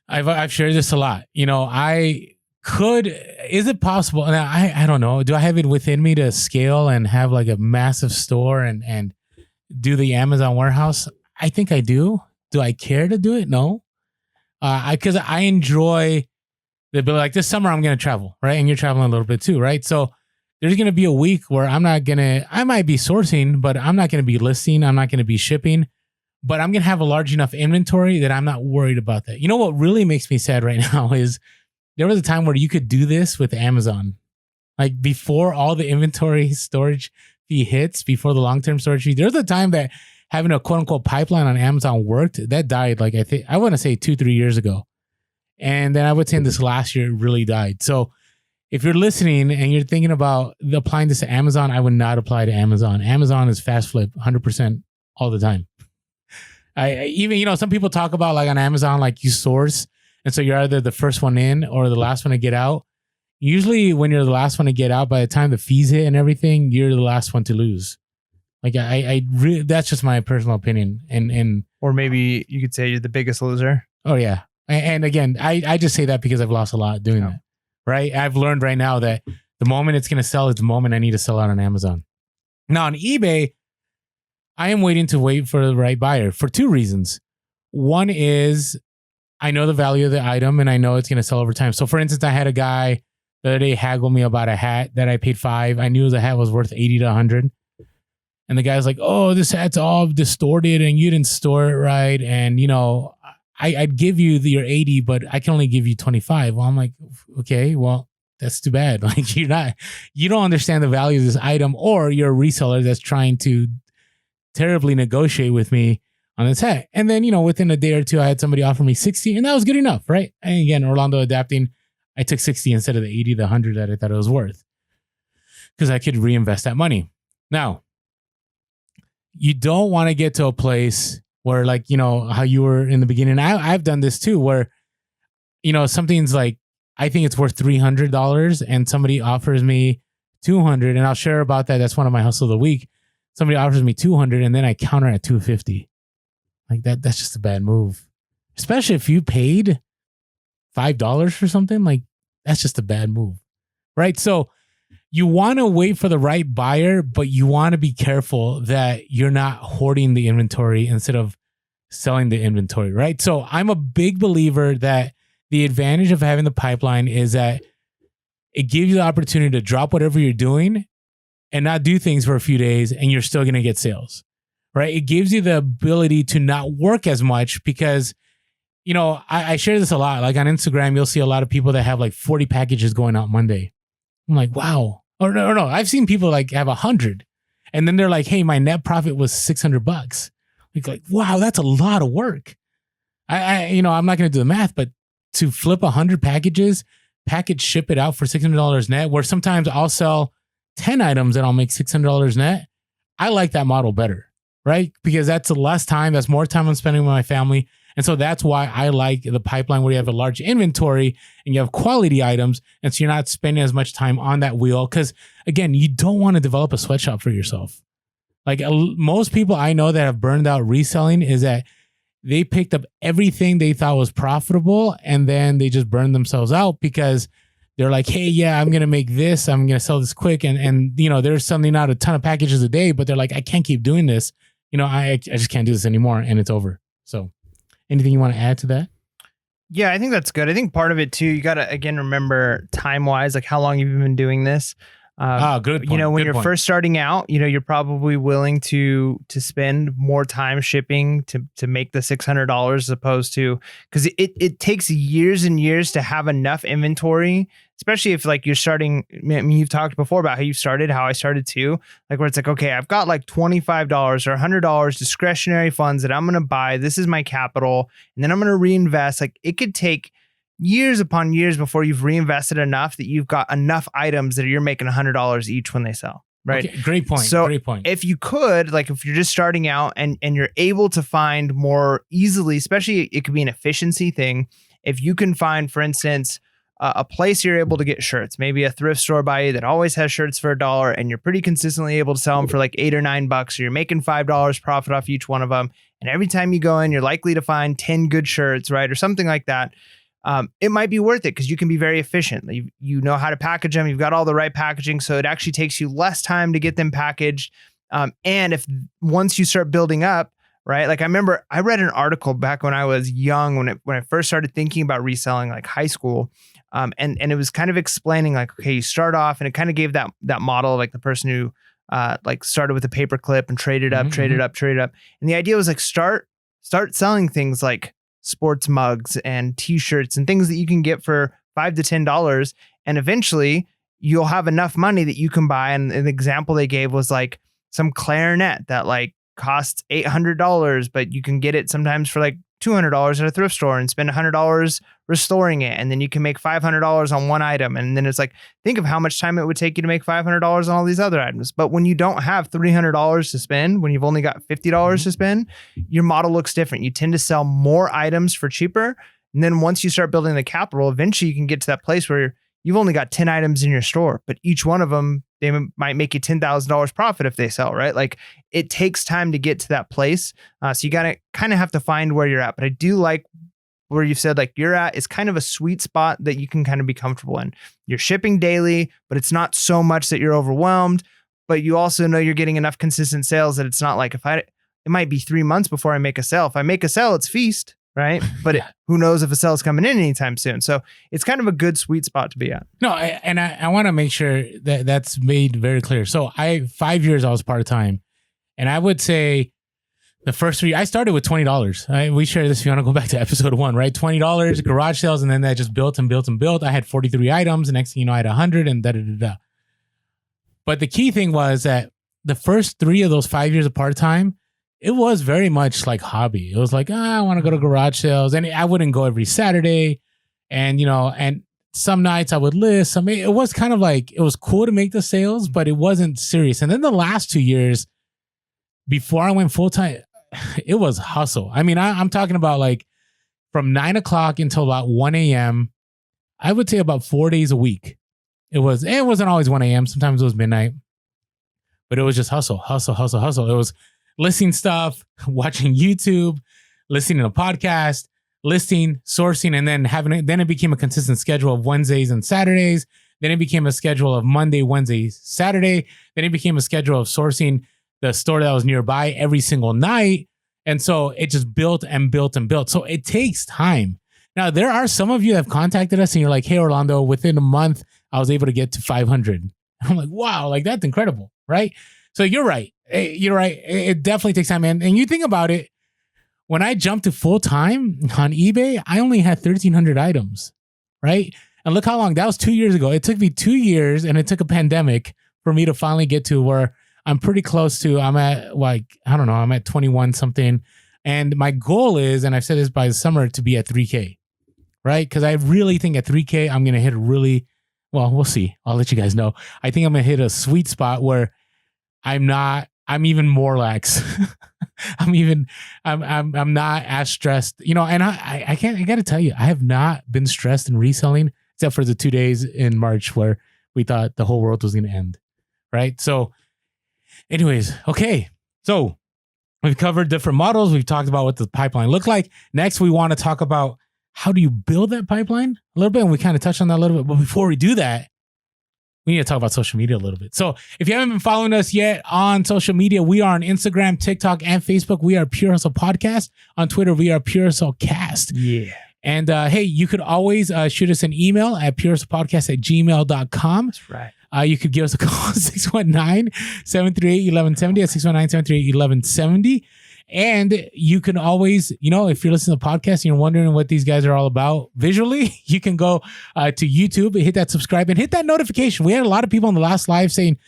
S2: I've shared this a lot. Is it possible? Now, I don't know. Do I have it within me to scale and have like a massive store and do the Amazon warehouse? I think I do. Do I care to do it? No. Because I enjoy the ability. Like this summer, I'm going to travel, right? And you're traveling a little bit too, right? So there's going to be a week where I might be sourcing, but I'm not going to be listing. I'm not going to be shipping, but I'm going to have a large enough inventory that I'm not worried about that. You know what really makes me sad right now is there was a time where you could do this with Amazon. Like before all the inventory storage fee hits, before the long-term storage fee, there was a time that having a quote unquote pipeline on Amazon worked. That died like I want to say 2-3 years ago. And then I would say in this last year, it really died. So if you're listening and you're thinking about applying this to Amazon, I would not apply to Amazon. Amazon is fast flip 100% all the time. I even, some people talk about like on Amazon, like you source. And so you're either the first one in or the last one to get out. Usually when you're the last one to get out, by the time the fees hit and everything, you're the last one to lose. Like I really, that's just my personal opinion. And
S1: or maybe you could say you're the biggest loser.
S2: Oh yeah. And again, I just say that because I've lost a lot doing that. Right. I've learned right now that the moment it's going to sell is the moment I need to sell out on Amazon. Now on eBay, I am waiting for the right buyer for 2 reasons. One is I know the value of the item and I know it's going to sell over time. So for instance, I had a guy the other day haggle me about a hat that I paid $5. I knew the hat was worth $80 to $100. And the guy's like, oh, this hat's all distorted and you didn't store it right. And, I'd give you your 80, but I can only give you 25. Well, I'm like, okay, well, that's too bad. Like you don't understand the value of this item, or you're a reseller that's trying to terribly negotiate with me on this hat. And then, within a day or 2, I had somebody offer me 60 and that was good enough, right? And again, Orlando adapting, I took 60 instead of the 80, the 100 that I thought it was worth because I could reinvest that money. Now, you don't want to get to a place where like, how you were in the beginning. I've done this too, where, something's like, I think it's worth $300 and somebody offers me 200 and I'll share about that. That's one of my hustle of the week. Somebody offers me 200 and then I counter at 250. Like that's just a bad move. Especially if you paid $5 for something, like that's just a bad move. Right? So you want to wait for the right buyer, but you want to be careful that you're not hoarding the inventory instead of selling the inventory, right? So I'm a big believer that the advantage of having the pipeline is that it gives you the opportunity to drop whatever you're doing and not do things for a few days and you're still going to get sales, right? It gives you the ability to not work as much because I share this a lot. Like on Instagram, you'll see a lot of people that have like 40 packages going out Monday. I'm like, wow. Or no. I've seen people like have 100, and then they're like, hey, my net profit was $600. Like, wow, that's a lot of work. I'm not going to do the math, but to flip 100 packages, ship it out for $600 net, where sometimes I'll sell 10 items and I'll make $600 net. I like that model better, right? Because that's less time. That's more time I'm spending with my family. And so that's why I like the pipeline where you have a large inventory and you have quality items. And so you're not spending as much time on that wheel. Because again, you don't want to develop a sweatshop for yourself. Like most people I know that have burned out reselling is that they picked up everything they thought was profitable and then they just burned themselves out because they're like, hey, yeah, I'm going to make this. I'm going to sell this quick. And they're sending out a ton of packages a day, but they're like, I can't keep doing this. I just can't do this anymore. And it's over. So anything you want to add to that?
S1: Yeah, I think that's good. I think part of it too, you got to, again, remember time-wise, like how long you've been doing this.
S2: Good point.
S1: When
S2: good
S1: you're
S2: point.
S1: first starting out, you're probably willing to spend more time shipping to make the $600 as opposed to, because it takes years and years to have enough inventory, especially if like you're starting. I mean, you've talked before about how you started, how I started too, like where it's like, okay, I've got like $25 or $100 discretionary funds that I'm going to buy. This is my capital. And then I'm going to reinvest. Like it could take years upon years before you've reinvested enough that you've got enough items that you're making $100 each when they sell. Right.
S2: Okay, great point.
S1: So
S2: great point.
S1: If you could, like if you're just starting out and you're able to find more easily, especially it could be an efficiency thing. If you can find, for instance, a place you're able to get shirts, maybe a thrift store by you that always has shirts for $1 and you're pretty consistently able to sell them for like $8 or $9. So you're making $5 profit off each one of them. And every time you go in, you're likely to find 10 good shirts, right? Or something like that. It might be worth it because you can be very efficient. You know how to package them. You've got all the right packaging. So it actually takes you less time to get them packaged. And if once you start building up, right? Like I remember I read an article back when I was young, when I first started thinking about reselling, like high school. And it was kind of explaining like, okay, you start off and it kind of gave that model, like the person who like started with a paper clip and traded up. And the idea was like, start selling things like sports mugs and t-shirts and things that you can get for $5 to $10. And eventually you'll have enough money that you can buy. And an example they gave was like some clarinet that like costs $800, but you can get it sometimes for like $200 at a thrift store and spend $100 restoring it. And then you can make $500 on one item. And then it's like, think of how much time it would take you to make $500 on all these other items. But when you don't have $300 to spend, when you've only got $50 to spend, your model looks different. You tend to sell more items for cheaper. And then once you start building the capital, eventually you can get to that place where you've only got 10 items in your store, but each one of them, they might make you $10,000 profit if they sell, right? Like it takes time to get to that place. So you got to kind of have to find where you're at. But I do like where you said like you're at is kind of a sweet spot that you can kind of be comfortable in. You're shipping daily, but it's not so much that you're overwhelmed, but you also know you're getting enough consistent sales that it's not like it might be 3 months before I make a sale. If I make a sale, it's feast. Right. But who knows if a sale is coming in anytime soon. So it's kind of a good sweet spot to be at.
S2: No, I want to make sure that that's made very clear. So 5 years I was part-time, and I would say the first 3, I started with $20. We shared this if you want to go back to episode 1, right? $20 garage sales. And then that just built and built and built. I had 43 items. The next thing you know, I had 100 and da. But the key thing was that the first 3 of those 5 years of part-time, it was very much like hobby. It was like, I want to go to garage sales. And I wouldn't go every Saturday. And, and some nights I would list. It was kind of like, it was cool to make the sales, but it wasn't serious. And then the last 2 years before I went full-time, it was hustle. I mean, I'm talking about like from 9 o'clock until about 1 a.m. I would say about 4 days a week. It wasn't always 1 a.m. Sometimes it was midnight, but it was just hustle. It was listing stuff, watching YouTube, listening to a podcast, listing, sourcing, and then it became a consistent schedule of Wednesdays and Saturdays. Then it became a schedule of Monday, Wednesday, Saturday. Then it became a schedule of sourcing the store that was nearby every single night. And so it just built and built and built. So it takes time. Now, there are some of you that have contacted us and you're like, hey, Orlando, within a month, I was able to get to 500. I'm like, wow, like that's incredible, right? So you're right. You're right. It definitely takes time. And you think about it, when I jumped to full time on eBay, I only had 1,300 items, right? And look how long, that was 2 years ago. It took me 2 years and it took a pandemic for me to finally get to where I'm pretty close to, I'm at like, I don't know, I'm at 21 something. And my goal is, and I've said this by the summer, to be at 3K, right? Because I really think at 3K, I'm going to hit well, we'll see. I'll let you guys know. I think I'm going to hit a sweet spot where I'm even more lax. I'm not as stressed, and I got to tell you, I have not been stressed in reselling except for the 2 days in March where we thought the whole world was going to end. Right. So anyways, okay. So we've covered different models. We've talked about what the pipeline looked like. Next, we want to talk about how do you build that pipeline a little bit. And we kind of touched on that a little bit. But before we do that, we need to talk about social media a little bit. So if you haven't been following us yet on social media, we are on Instagram, TikTok, and Facebook. We are Pure Hustle Podcast. On Twitter, we are Pure Hustle Cast.
S1: Yeah.
S2: And hey, you could always shoot us an email at purehustlepodcast@gmail.com. That's right. You could give us a call, 619-738-1170 at 619-738-1170. And you can always, if you're listening to the podcast and you're wondering what these guys are all about visually, you can go to YouTube and hit that subscribe and hit that notification. We had a lot of people on the last live saying,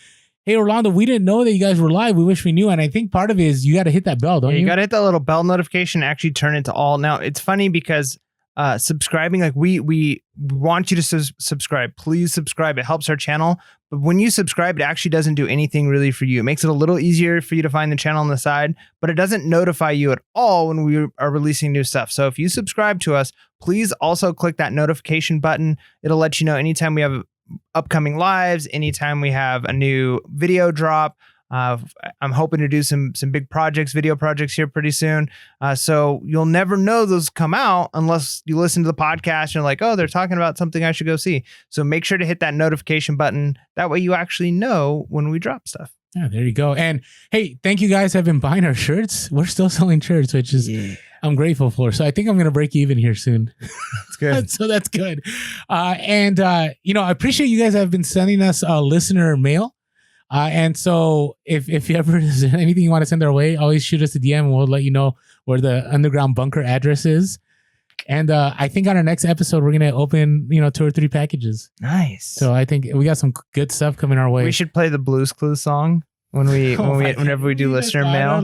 S2: hey, Orlando, we didn't know that you guys were live. We wish we knew. And I think part of it is you got to hit that bell, don't you?
S1: You got to hit that little bell notification, actually turn it to all. Now, it's funny because subscribing, like we want you to subscribe. Please subscribe. It helps our channel. But when you subscribe, it actually doesn't do anything really for you. It makes it a little easier for you to find the channel on the side, but it doesn't notify you at all when we are releasing new stuff. So if you subscribe to us, please also click that notification button. It'll let you know anytime we have upcoming lives, anytime we have a new video drop. I'm hoping to do some big video projects here pretty soon. So you'll never know those come out unless you listen to the podcast and you're like, oh, they're talking about something I should go see. So make sure to hit that notification button. That way you actually know when we drop stuff.
S2: Yeah, there you go. And hey, thank you guys have been buying our shirts. We're still selling shirts, which is I'm grateful for. So I think I'm going to break even here soon.
S1: That's good.
S2: So that's good. And I appreciate you guys have been sending us listener mail. And so if you ever there's anything you want to send our way, always shoot us a DM and we'll let you know where the underground bunker address is. And I think on our next episode, we're going to open, 2 or 3 packages.
S1: Nice.
S2: So I think we got some good stuff coming our way.
S1: We should play the Blues Clues song whenever we do listener mail.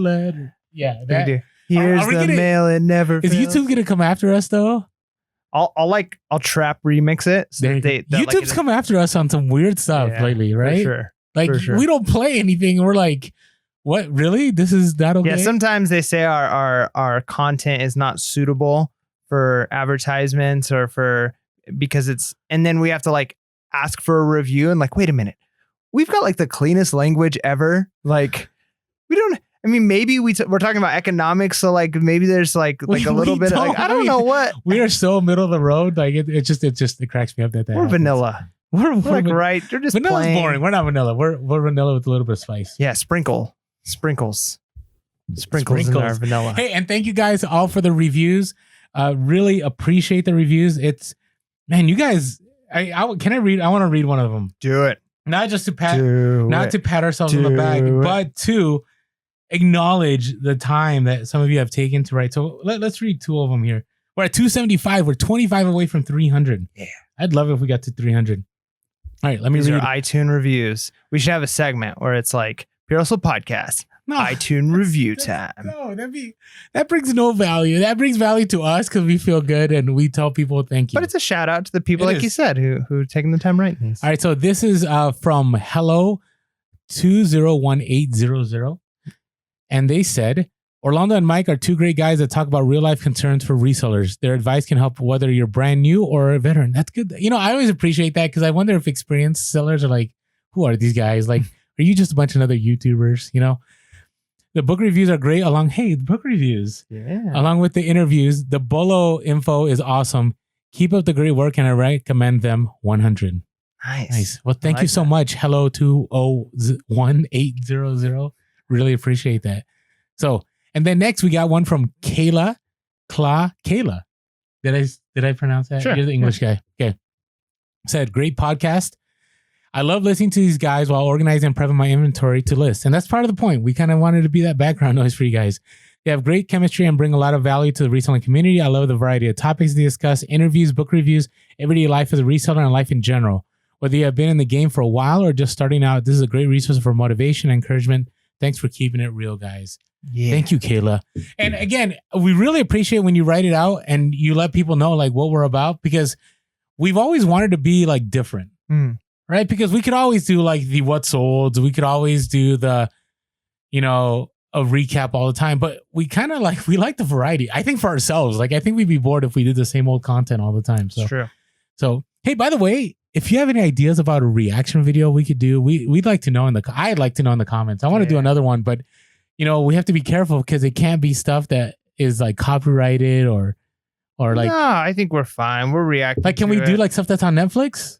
S2: Yeah.
S1: We do. Here's the mail. It never
S2: fails. Is YouTube going to come after us though?
S1: I'll trap remix it. So
S2: YouTube's come after us on some weird stuff lately, right?
S1: For sure.
S2: Like we don't play anything. We're like, what? Really? This is not okay?
S1: Yeah. Sometimes they say our content is not suitable for advertisements and then we have to like ask for a review and like, wait a minute, we've got like the cleanest language ever. Like maybe we're talking about economics. So like maybe there's like a little bit of like, I don't know what.
S2: We are so middle of the road. Like it cracks me up that
S1: we're
S2: happens.
S1: Vanilla. We're like right. They're just
S2: vanilla's
S1: plain.
S2: Boring. We're not vanilla. We're vanilla with a little bit of spice.
S1: Yeah, sprinkles in our vanilla.
S2: Hey, and thank you guys all for the reviews. Really appreciate the reviews. It's you guys. Can I read? I want to read one of them.
S1: Do it.
S2: Not just to pat ourselves on the back, but to acknowledge the time that some of you have taken to write. So let's read 2 of them here. We're at 275. We're 25 away from 300. Yeah, I'd love it if we got to 300. All right, let me read.
S1: These are iTunes reviews. We should have a segment where it's like Pure Hustle Podcast. No, iTunes review time.
S2: No, that brings no value. That brings value to us because we feel good and we tell people thank you.
S1: But it's a shout out to the people, you said, who taking the time writing these.
S2: All right, so this is from Hello 201800, and they said, Orlando and Mike are 2 great guys that talk about real life concerns for resellers. Their advice can help whether you're brand new or a veteran. That's good. I always appreciate that because I wonder if experienced sellers are like, who are these guys? Like, are you just a bunch of other YouTubers? The book reviews are great the book reviews. Yeah. Along with the interviews, the Bellow info is awesome. Keep up the great work and I recommend them 100. Nice. Well, thank you so much. Hello 201800. Really appreciate that. So, and then next we got one from Kayla. Kayla. Did I pronounce that?
S1: Sure.
S2: You're the English guy. Okay. Said, great podcast. I love listening to these guys while organizing and prepping my inventory to list. And that's part of the point. We kind of wanted to be that background noise for you guys. They have great chemistry and bring a lot of value to the reselling community. I love the variety of topics they discuss, interviews, book reviews, everyday life as a reseller, and life in general. Whether you have been in the game for a while or just starting out, this is a great resource for motivation and encouragement. Thanks for keeping it real, guys.
S1: Yeah.
S2: Thank you, Kayla. And again, we really appreciate when you write it out and you let people know like what we're about, because we've always wanted to be like different, right? Because we could always do like the what sold. We could always do the, a recap all the time, but we kind of like, we like the variety. I think for ourselves, like I think we'd be bored if we did the same old content all the time. So,
S1: it's true.
S2: So, hey, by the way, if you have any ideas about a reaction video we could do, we'd like to know I'd like to know in the comments. I want to do another one, but we have to be careful because it can't be stuff that is like copyrighted or like.
S1: No, I think we're fine. We're reacting.
S2: Like, can we do like stuff that's on Netflix?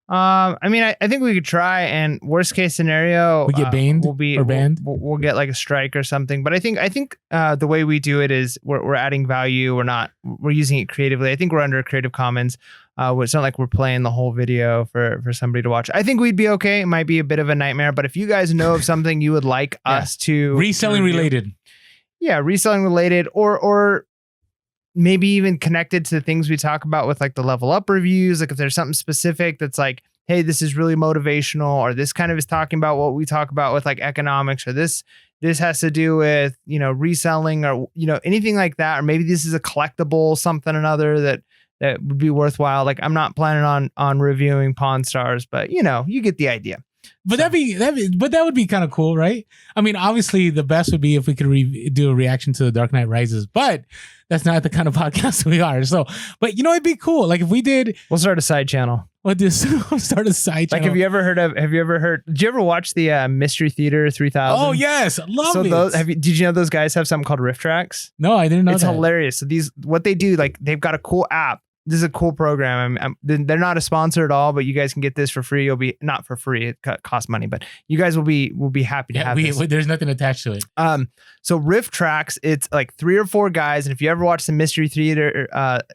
S1: I mean, I think we could try, and worst case scenario,
S2: we get banned banned.
S1: We'll get like a strike or something. But I think the way we do it is we're adding value. We're using it creatively. I think we're under Creative Commons. It's not like we're playing the whole video for somebody to watch. I think we'd be okay. It might be a bit of a nightmare, but if you guys know of something you would like us to
S2: reselling related,
S1: reselling related, or maybe even connected to the things we talk about with like the level up reviews. Like if there's something specific that's like, hey, this is really motivational, or this kind of is talking about what we talk about with like economics, or this has to do with, reselling, or, anything like that. Or maybe this is a collectible, something or another that would be worthwhile. Like I'm not planning on reviewing Pawn Stars, but you get the idea.
S2: But that would be kind of cool, right? I mean, obviously the best would be if we could do a reaction to The Dark Knight Rises, but that's not the kind of podcast we are. So, but it'd be cool. Like if we did,
S1: we'll start a side channel.
S2: We'll start a side channel.
S1: Like, have you ever heard, did you ever watch the Mystery Theater 3000?
S2: Oh yes. Love it.
S1: Did you know those guys have something called Riff Tracks?
S2: No, I didn't know
S1: it's
S2: that.
S1: Hilarious. So what they do, like they've got a cool app. This is a cool program. They're not a sponsor at all, but you guys can get this for free. You'll be not for free; it costs money, but you guys will be happy to have this.
S2: There's nothing attached to it.
S1: So Riff Tracks, it's like 3 or 4 guys, and if you ever watch the Mystery Theater,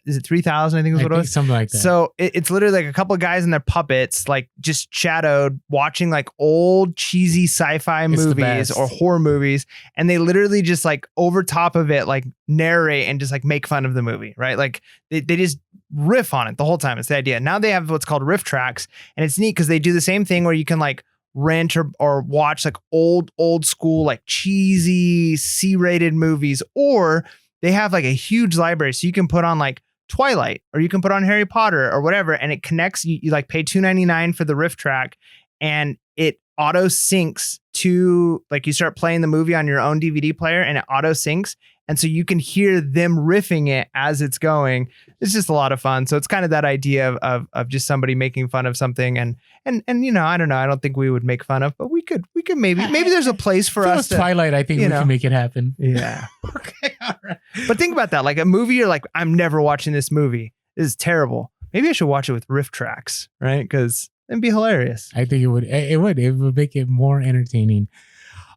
S1: is it 3000? I think is what it was.
S2: Something like that.
S1: So it's literally like a couple of guys and their puppets, like just shadowed, watching like old cheesy sci-fi movies or horror movies, and they literally just like over top of it, like narrate and just like make fun of the movie, right? Like they just riff on it the whole time. It's the idea. Now they have what's called Riff Tracks, and it's neat because they do the same thing where you can like rent or watch like old school like cheesy C-rated movies, or they have like a huge library, so you can put on like Twilight, or you can put on Harry Potter or whatever, and it connects. You like pay $2.99 for the Riff Track, and it auto syncs to, like, you start playing the movie on your own DVD player and it auto syncs. And so you can hear them riffing it as it's going. It's just a lot of fun. So it's kind of that idea of just somebody making fun of something. And I don't know. I don't think we would make fun of, but we could maybe there's a place for us to
S2: Twilight. I think we can make it happen.
S1: Yeah.
S2: Okay. All right.
S1: But think about that. Like a movie, you're like, I'm never watching this movie. This is terrible. Maybe I should watch it with Riff Tracks, right? Because it'd be hilarious.
S2: I think it would. It would make it more entertaining.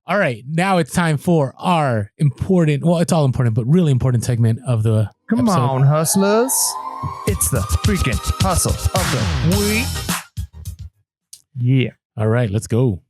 S2: All right, now it's time for our important, well, it's all important, but really important segment of the
S1: Come
S2: episode.
S1: on, hustlers. It's the freaking hustle of the week. Yeah.
S2: All right, let's go.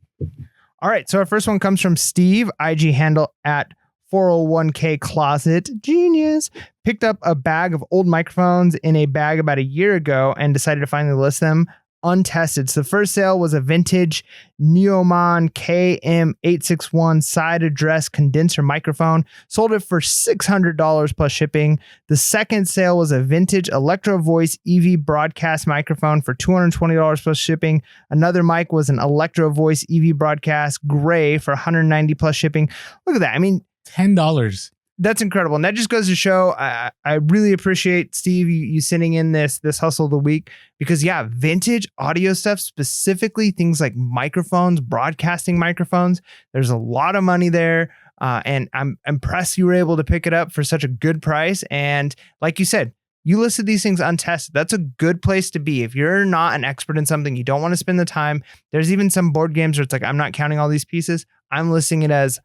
S1: All right, so our first one comes from Steve, IG handle at 401k Closet. Genius. Picked up a bag of old microphones in a bag about a year ago and decided to finally list them untested. So the first sale was a vintage Neumann KM861 side address condenser microphone. Sold it for $600 plus shipping. The second sale was a vintage Electro Voice EV broadcast microphone for $220 plus shipping. Another mic was an Electro Voice EV broadcast gray for $190 plus shipping. Look at that. I mean,
S2: $10.
S1: That's incredible. And that just goes to show, I really appreciate, Steve, you sending in this hustle of the week, because vintage audio stuff, specifically things like microphones, broadcasting microphones, there's a lot of money there. And I'm impressed you were able to pick it up for such a good price. And like you said, you listed these things untested. That's a good place to be. If you're not an expert in something, you don't want to spend the time. There's even some board games where it's like, I'm not counting all these pieces. I'm listing it as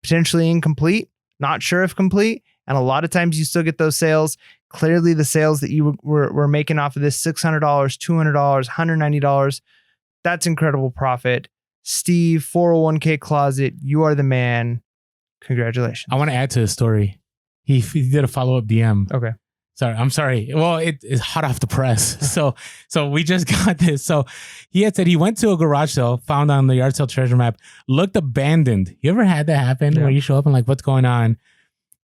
S1: potentially incomplete. Not sure if complete. And a lot of times you still get those sales. Clearly the sales that you were making off of this, $600, $200, $190, That's incredible profit. Steve, 401k Closet, you are the man. Congratulations.
S2: I want to add to the story. He did a follow-up DM.
S1: Okay.
S2: I'm sorry. Well, it's hot off the press. So we just got this. So he had said he went to a garage sale, found on the yard sale treasure map, looked abandoned. You ever had that happen where you show up and like, what's going on?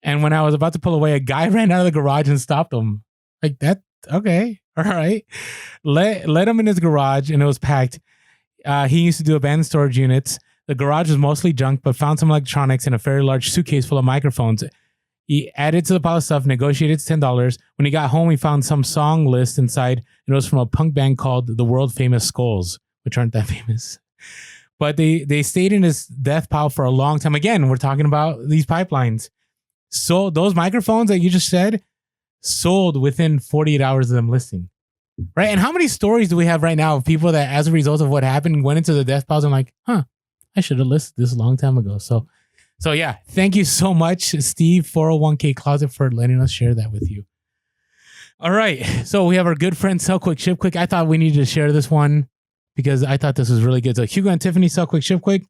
S2: And when I was about to pull away, a guy ran out of the garage and stopped him. Like that. Okay. All right. Let him in his garage and it was packed. He used to do abandoned storage units. The garage was mostly junk, but found some electronics in a very large suitcase full of microphones. He added to the pile of stuff, negotiated $10. When he got home, he found some song list inside, and it was from a punk band called the World Famous Skulls, which aren't that famous. But they stayed in his death pile for a long time. Again, we're talking about these pipelines. So those microphones that you just said sold within 48 hours of them listing. Right? And how many stories do we have right now of people that, as a result of what happened, went into the death piles and like, I should have listed this a long time ago. So yeah, thank you so much, Steve, 401k Closet, for letting us share that with you. All right. So we have our good friend Sell Quick, Ship Quick. I thought we needed to share this one because I thought this was really good. So Hugo and Tiffany, Sell Quick, Ship Quick,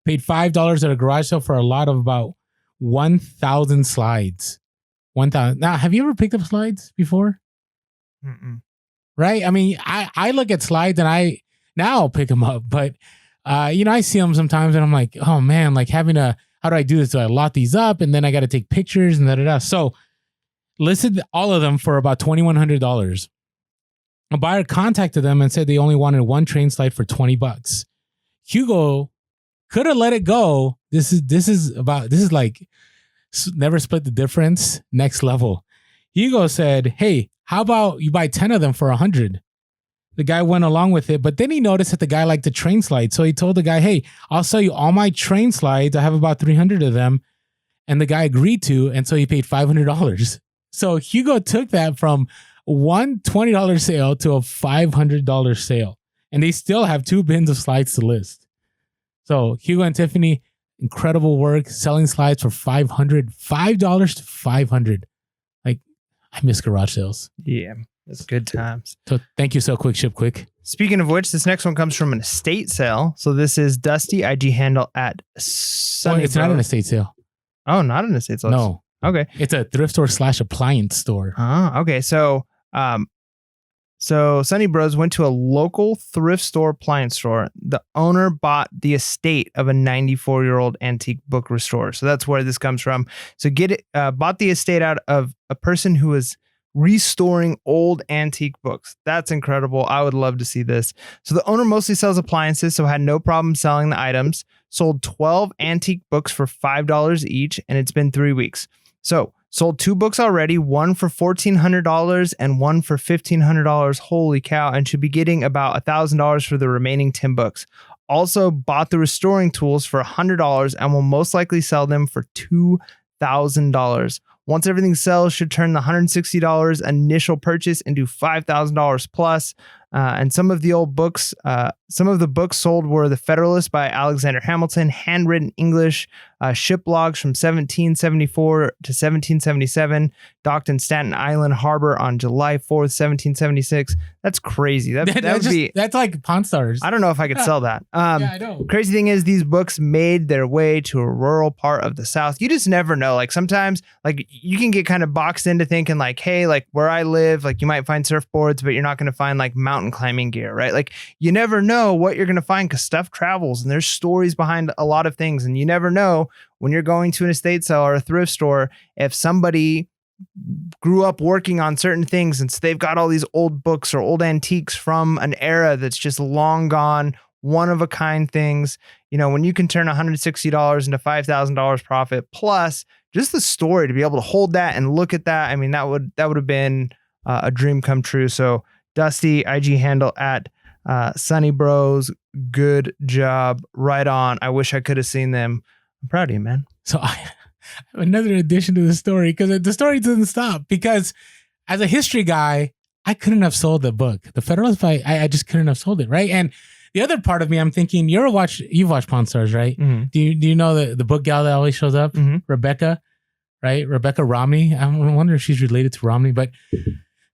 S2: paid $5 at a garage sale for a lot of about 1,000 slides. 1,000. Now, have you ever picked up slides before?
S1: Mm-mm.
S2: Right? I mean, I look at slides and now I'll pick them up, but I see them sometimes and I'm like, oh man, like how do I do this? Do I lot these up? And then I got to take pictures and da-da-da. So listed all of them for about $2,100. A buyer contacted them and said they only wanted one train slide for $20. Hugo could have let it go. This is like never split the difference. Next level. Hugo said, hey, how about you buy 10 of them for $100? The guy went along with it, but then he noticed that the guy liked the train slides. So he told the guy, hey, I'll sell you all my train slides. I have about 300 of them. And the guy agreed to, and so he paid $500. So Hugo took that from one $20 sale to a $500 sale. And they still have 2 bins of slides to list. So Hugo and Tiffany, incredible work selling slides for $500 to $500. Like, I miss garage sales.
S1: Yeah. It's good times.
S2: So thank you, Sell Quick, Ship Quick.
S1: Speaking of which, this next one comes from an estate sale. So this is Dusty, IG handle at Sunny
S2: it's not an estate sale.
S1: Oh, not an estate sale.
S2: No.
S1: Okay.
S2: It's a thrift store / appliance store.
S1: Okay. So Sunny Bros went to a local thrift store appliance store. The owner bought the estate of a 94-year-old antique book restorer. So that's where this comes from. So bought the estate out of a person who was restoring old antique books. That's incredible. I would love to see this. So the owner mostly sells appliances, so had no problem selling the items. Sold 12 antique books for $5 each, and it's been 3 weeks. So sold 2 books already, one for $1,400 and one for $1,500. Holy cow. And should be getting about $1,000 for the remaining 10 books. Also bought the restoring tools for $100 and will most likely sell them for $2,000. Once everything sells, should turn the $160 initial purchase into $5,000 plus. And some of the books sold were The Federalist by Alexander Hamilton, handwritten English, ship logs from 1774 to 1777, docked in Staten Island Harbor on July 4th, 1776. That's crazy. That's
S2: like Pawn Stars.
S1: I don't know if I could sell that.
S2: Yeah, I know.
S1: Crazy thing is these books made their way to a rural part of the South. You just never know. Like sometimes like you can get kind of boxed into thinking like, hey, like where I live, like you might find surfboards, but you're not going to find like mountain climbing gear, right? Like you never know what you're going to find because stuff travels and there's stories behind a lot of things. And you never know when you're going to an estate sale or a thrift store, if somebody grew up working on certain things and so they've got all these old books or old antiques from an era that's just long gone, one of a kind things. You know, when you can turn $160 into $5,000 profit plus just the story to be able to hold that and look at that. I mean, that would have been a dream come true. So Dusty, IG handle at Sunny Bros. Good job. Right on. I wish I could have seen them. I'm proud of you, man.
S2: So I have another addition to the story because the story doesn't stop. Because as a history guy, I couldn't have sold the book. The Federalist, I just couldn't have sold it, right? And the other part of me, I'm thinking, you've watched Pawn Stars, right? Mm-hmm. Do you know the book gal that always shows up? Mm-hmm. Rebecca, right? Rebecca Romney. I wonder if she's related to Romney, but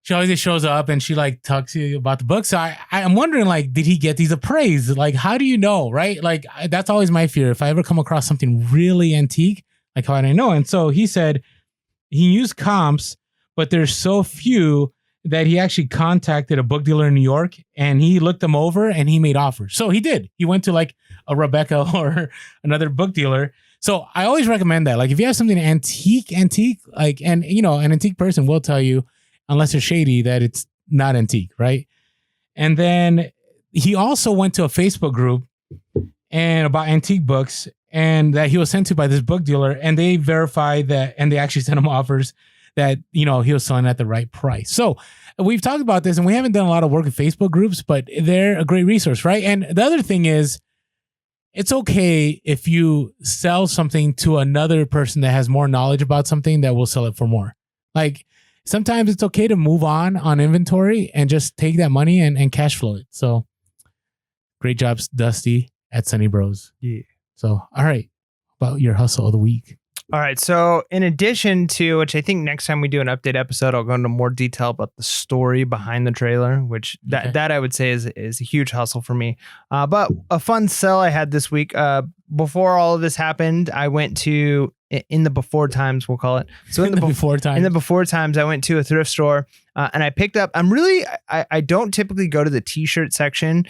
S2: she always just shows up and she like talks to you about the book. So I'm wondering, like, did he get these appraised? Like, how do you know, right? Like, that's always my fear. If I ever come across something really antique, like, how do I know? And so he said he used comps, but there's so few that he actually contacted a book dealer in New York and he looked them over and he made offers. So he did. He went to like a Rebecca or another book dealer. So I always recommend that. Like, if you have something antique, like, and you know, an antique person will tell you, unless they're shady, that it's not antique, right? And then he also went to a Facebook group and about antique books, and that he was sent to by this book dealer, and they verified that, and they actually sent him offers that, you know, he was selling at the right price. So we've talked about this, and we haven't done a lot of work with Facebook groups, but they're a great resource, right? And the other thing is, it's okay if you sell something to another person that has more knowledge about something that will sell it for more. Like, sometimes it's okay to move on inventory and just take that money and cash flow it. So great jobs, Dusty at Sunny Bros.
S1: Yeah.
S2: So, all right, about your hustle of the week.
S1: All right. So in addition to, which I think next time we do an update episode, I'll go into more detail about the story behind the trailer, which that I would say is a huge hustle for me. But a fun sell I had this week. Before all of this happened, I went to, in the before times, we'll call it. So in the before times, I went to a thrift store and I picked up, I don't typically go to the t-shirt section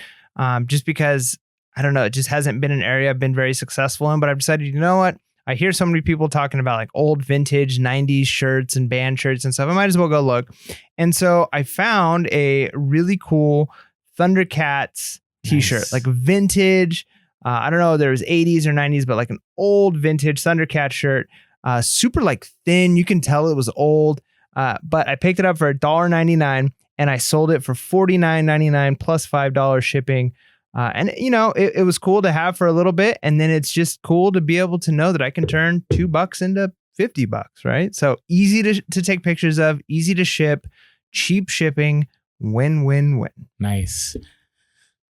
S1: just because, I don't know, it just hasn't been an area I've been very successful in, but I've decided, you know what? I hear so many people talking about like old vintage 90s shirts and band shirts and stuff. I might as well go look. And so I found a really cool Thundercats t-shirt,
S2: Nice.
S1: like vintage. I don't know, there was 80s or 90s, but like an old vintage Thundercat shirt, super like thin. You can tell it was old, but I picked it up for $1.99 and I sold it for $49.99 plus $5 shipping. And you know, it was cool to have for a little bit. And then it's just cool to be able to know that I can turn $2 into $50, right? So easy to take pictures of, easy to ship, cheap shipping, win, win, win.
S2: Nice.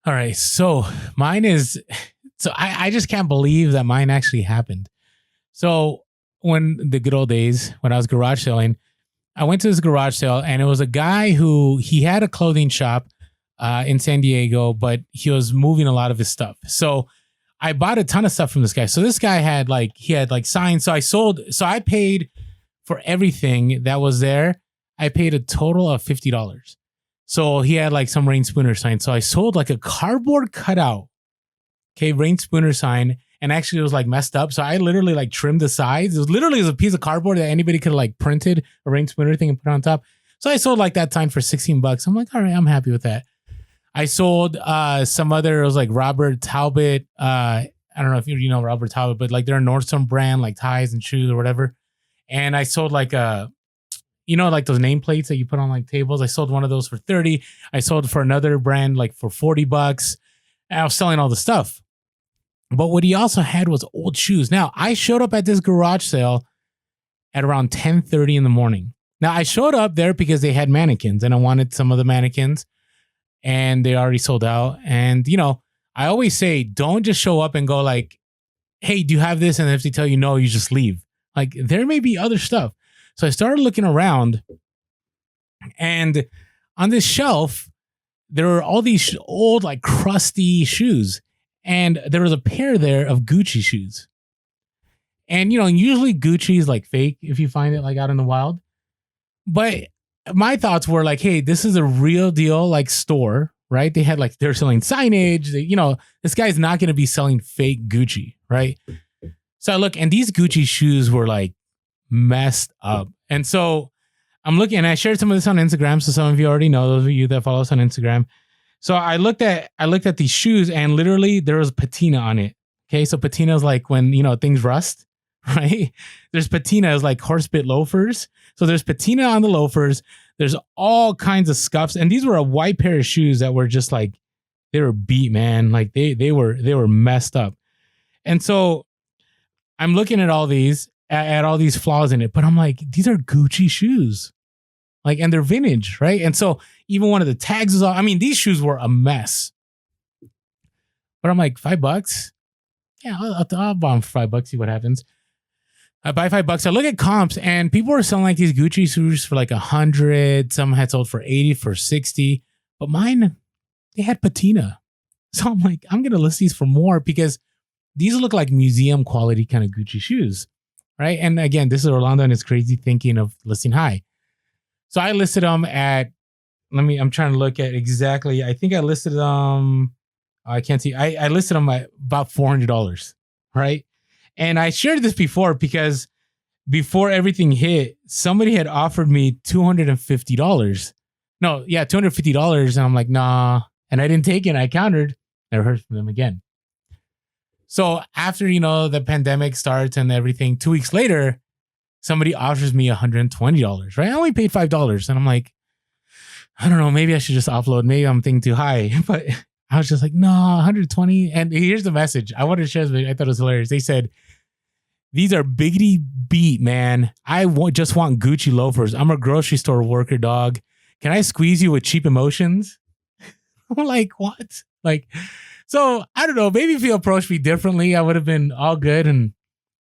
S2: All right. So mine is, I just can't believe that mine actually happened. So when the good old days, when I was garage selling, I went to this garage sale and it was a guy who, he had a clothing shop in San Diego, but he was moving a lot of his stuff. So I bought a ton of stuff from this guy. So this guy had signs. So I paid for everything that was there. I paid a total of $50. So he had like some Rain Spooner signs. So I sold like a cardboard cutout, Rain Spooner sign. And actually it was like messed up. So I literally like trimmed the sides. It was literally a piece of cardboard that anybody could have like printed a Rain Spooner thing and put it on top. So I sold like that sign for $16. I'm like, all right, I'm happy with that. I sold some other, it was like Robert Talbot. I don't know if you know Robert Talbot, but like they're a Nordstrom brand, like ties and shoes or whatever. And I sold like like those nameplates that you put on like tables. I sold one of those for $30. I sold for another brand like for $40. And I was selling all the stuff. But what he also had was old shoes. Now, I showed up at this garage sale at around 10:30 in the morning. Now, I showed up there because they had mannequins and I wanted some of the mannequins. And they already sold out. And, you know, I always say, don't just show up and go like, hey, do you have this? And if they tell you no, you just leave. Like, there may be other stuff. So I started looking around. And on this shelf, there were all these old, like, crusty shoes. And there was a pair there of Gucci shoes. And, you know, usually Gucci is, like, fake if you find it, like, out in the wild. But my thoughts were like, hey, this is a real deal, like, store, right? They had like, they're selling signage. This guy's not going to be selling fake Gucci, right? So I look, and these Gucci shoes were like messed up. And so I'm looking, and I shared some of this on Instagram. So some of you already know, those of you that follow us on Instagram. So I looked at these shoes and literally there was patina on it. Okay. So patina is like when, things rust, right? There's patina is like horsebit loafers. So there's patina on the loafers. There's all kinds of scuffs. And these were a white pair of shoes that were just like, they were beat, man. Like they were messed up. And so I'm looking at all these, at all these flaws in it, but I'm like, these are Gucci shoes. Like, and they're vintage, right? And so even one of the tags was all, these shoes were a mess. But I'm like, $5? Yeah, I'll buy them for $5, see what happens. I buy $5. I look at comps and people were selling like these Gucci shoes for like 100. Some had sold for 80, for 60. But mine, they had patina. So I'm like, I'm going to list these for more because these look like museum quality kind of Gucci shoes. Right. And again, this is Orlando and his crazy thinking of listing high. So I listed them at, I'm trying to look at exactly. I think I listed them. I can't see. I listed them at about $400. Right. And I shared this before because before everything hit, somebody had offered me $250. No, yeah, $250. And I'm like, nah. And I didn't take it. I countered. Never heard from them again. So after, the pandemic starts and everything, 2 weeks later, somebody offers me $120, right? I only paid $5. And I'm like, I don't know, maybe I should just offload. Maybe I'm thinking too high. But I was just like, no, 120. And here's the message. I wanted to share this. I thought it was hilarious. They said, these are biggity beat, man. I just want Gucci loafers. I'm a grocery store worker, dog. Can I squeeze you with cheap emotions? I'm like, what? So I don't know. Maybe if you approached me differently, I would have been all good. And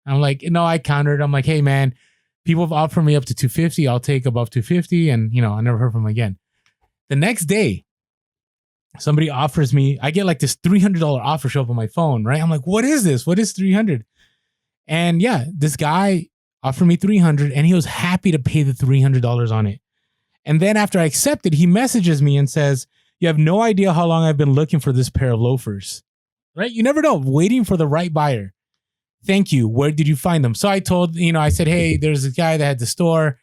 S2: I'm like, no, I countered. I'm like, hey, man, people have offered me up to $250. I'll take above $250. And, I never heard from them again. The next day, somebody offers me, I get like this $300 offer show up on my phone, right? I'm like, what is this? What is $300? And yeah, this guy offered me $300 and he was happy to pay the $300 on it. And then after I accepted, he messages me and says, you have no idea how long I've been looking for this pair of loafers, right? You never know, waiting for the right buyer. Thank you. Where did you find them? So I told, I said, hey, there's a guy that had the store.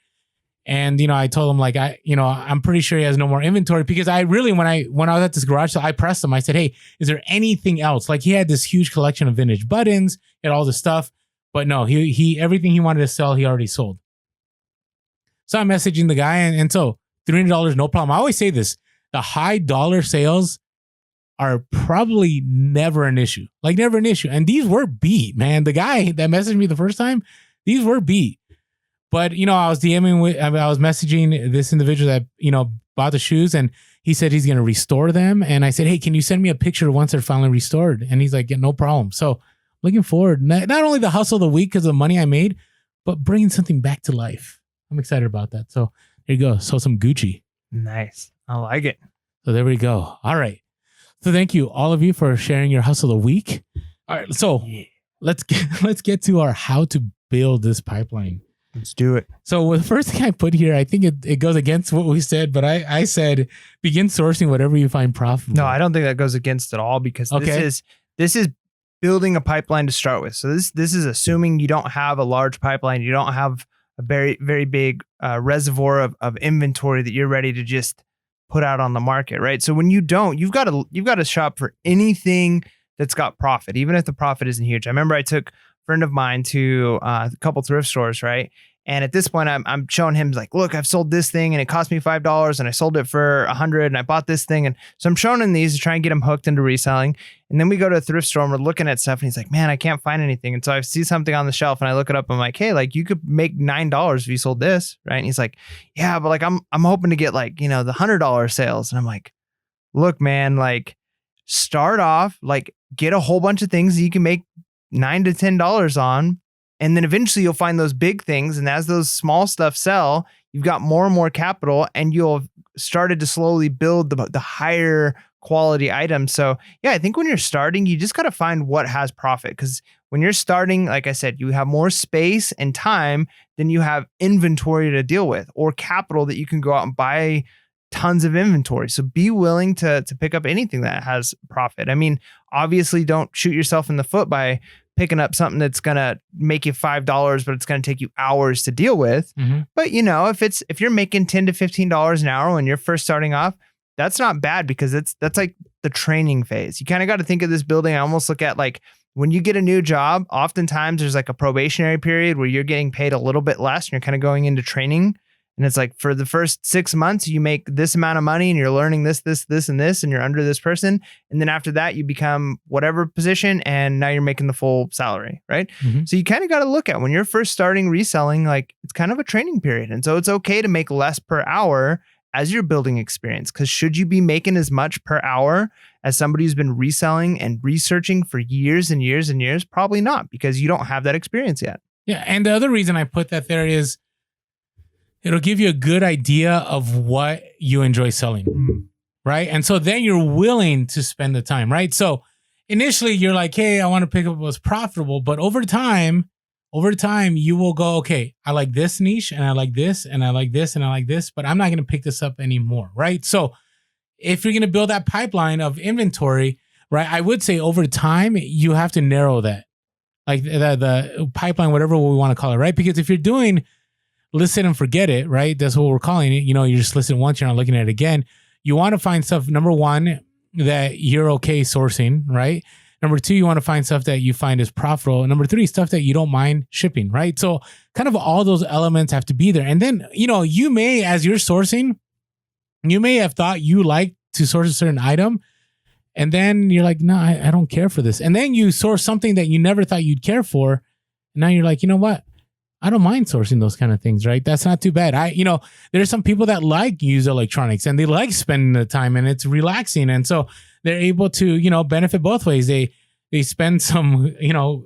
S2: And, I told him like, I'm pretty sure he has no more inventory because I really, when I was at this garage, so I pressed him. I said, hey, is there anything else? Like he had this huge collection of vintage buttons and all this stuff. But no, he everything he wanted to sell, he already sold. So I'm messaging the guy. And so $300, no problem. I always say this, the high dollar sales are probably never an issue. Like never an issue. And these were beat, man. The guy that messaged me the first time, these were beat. But, I was I was messaging this individual that, bought the shoes and he said he's going to restore them. And I said, hey, can you send me a picture once they're finally restored? And he's like, yeah, no problem. So looking forward, not only the hustle of the week because of the money I made, but bringing something back to life. I'm excited about that. So there you go. So some Gucci.
S1: Nice. I like it.
S2: So there we go. All right. So thank you all of you for sharing your hustle of the week. All right. So let's get to our how to build this pipeline.
S1: Let's do it.
S2: So the first thing I put here, I think it goes against what we said, but I said begin sourcing whatever you find profitable.
S1: No, I don't think that goes against it all because this is building a pipeline to start with. So this is assuming you don't have a large pipeline, you don't have a very, very big reservoir of inventory that you're ready to just put out on the market, right? So when you don't, you've got to shop for anything that's got profit, even if the profit isn't huge. I remember I took a friend of mine to a couple thrift stores, right? And at this point, I'm showing him like, look, I've sold this thing and it cost me $5 and I sold it for $100 and I bought this thing. And so I'm showing him these to try and get him hooked into reselling. And then we go to a thrift store and we're looking at stuff and he's like, man, I can't find anything. And so I see something on the shelf and I look it up. I'm like, hey, like you could make $9 if you sold this, right? And he's like, yeah, but like I'm hoping to get like, the $100 sales. And I'm like, look, man, like start off, like get a whole bunch of things that you can make $9 to $10 on. And then eventually you'll find those big things. And as those small stuff sell, you've got more and more capital and you'll have started to slowly build the higher quality items. So yeah, I think when you're starting, you just got to find what has profit. Because when you're starting, like I said, you have more space and time than you have inventory to deal with or capital that you can go out and buy tons of inventory. So be willing to pick up anything that has profit. I mean, obviously don't shoot yourself in the foot by picking up something that's going to make you $5, but it's going to take you hours to deal with. Mm-hmm. But if you're making $10 to $15 an hour when you're first starting off, that's not bad because that's like the training phase. You kind of got to think of this building. I almost look at like when you get a new job, oftentimes there's like a probationary period where you're getting paid a little bit less and you're kind of going into training. And it's like for the first 6 months, you make this amount of money and you're learning this, and this, and you're under this person. And then after that, you become whatever position and now you're making the full salary, right? Mm-hmm. So you kind of got to look at when you're first starting reselling, like it's kind of a training period. And so it's okay to make less per hour as you're building experience. Because should you be making as much per hour as somebody who's been reselling and researching for years and years and years? Probably not, because you don't have that experience yet.
S2: Yeah. And the other reason I put that there is it'll give you a good idea of what you enjoy selling. Right. And so then you're willing to spend the time. Right. So initially you're like, hey, I want to pick up what's profitable. But over time, you will go, okay, I like this niche and I like this and I like this and I like this, but I'm not going to pick this up anymore. Right. So if you're going to build that pipeline of inventory, right, I would say over time, you have to narrow that, like the pipeline, whatever we want to call it, right? Because if you're doing listen and forget it, right, that's what we're calling it. You know, you just listen once, you're not looking at it again. You want to find stuff, number one, that you're okay sourcing, right? Number two, you want to find stuff that you find is profitable. And number three, stuff that you don't mind shipping, right? So kind of all those elements have to be there. And then, you know, you may, as you're sourcing, you may have thought you like to source a certain item, and then you're like, no, I don't care for this. And then you source something that you never thought you'd care for. And now you're like, you know what? I don't mind sourcing those kind of things, right? That's not too bad. There's some people that like use electronics and they like spending the time and it's relaxing. And so they're able to, benefit both ways. They spend some,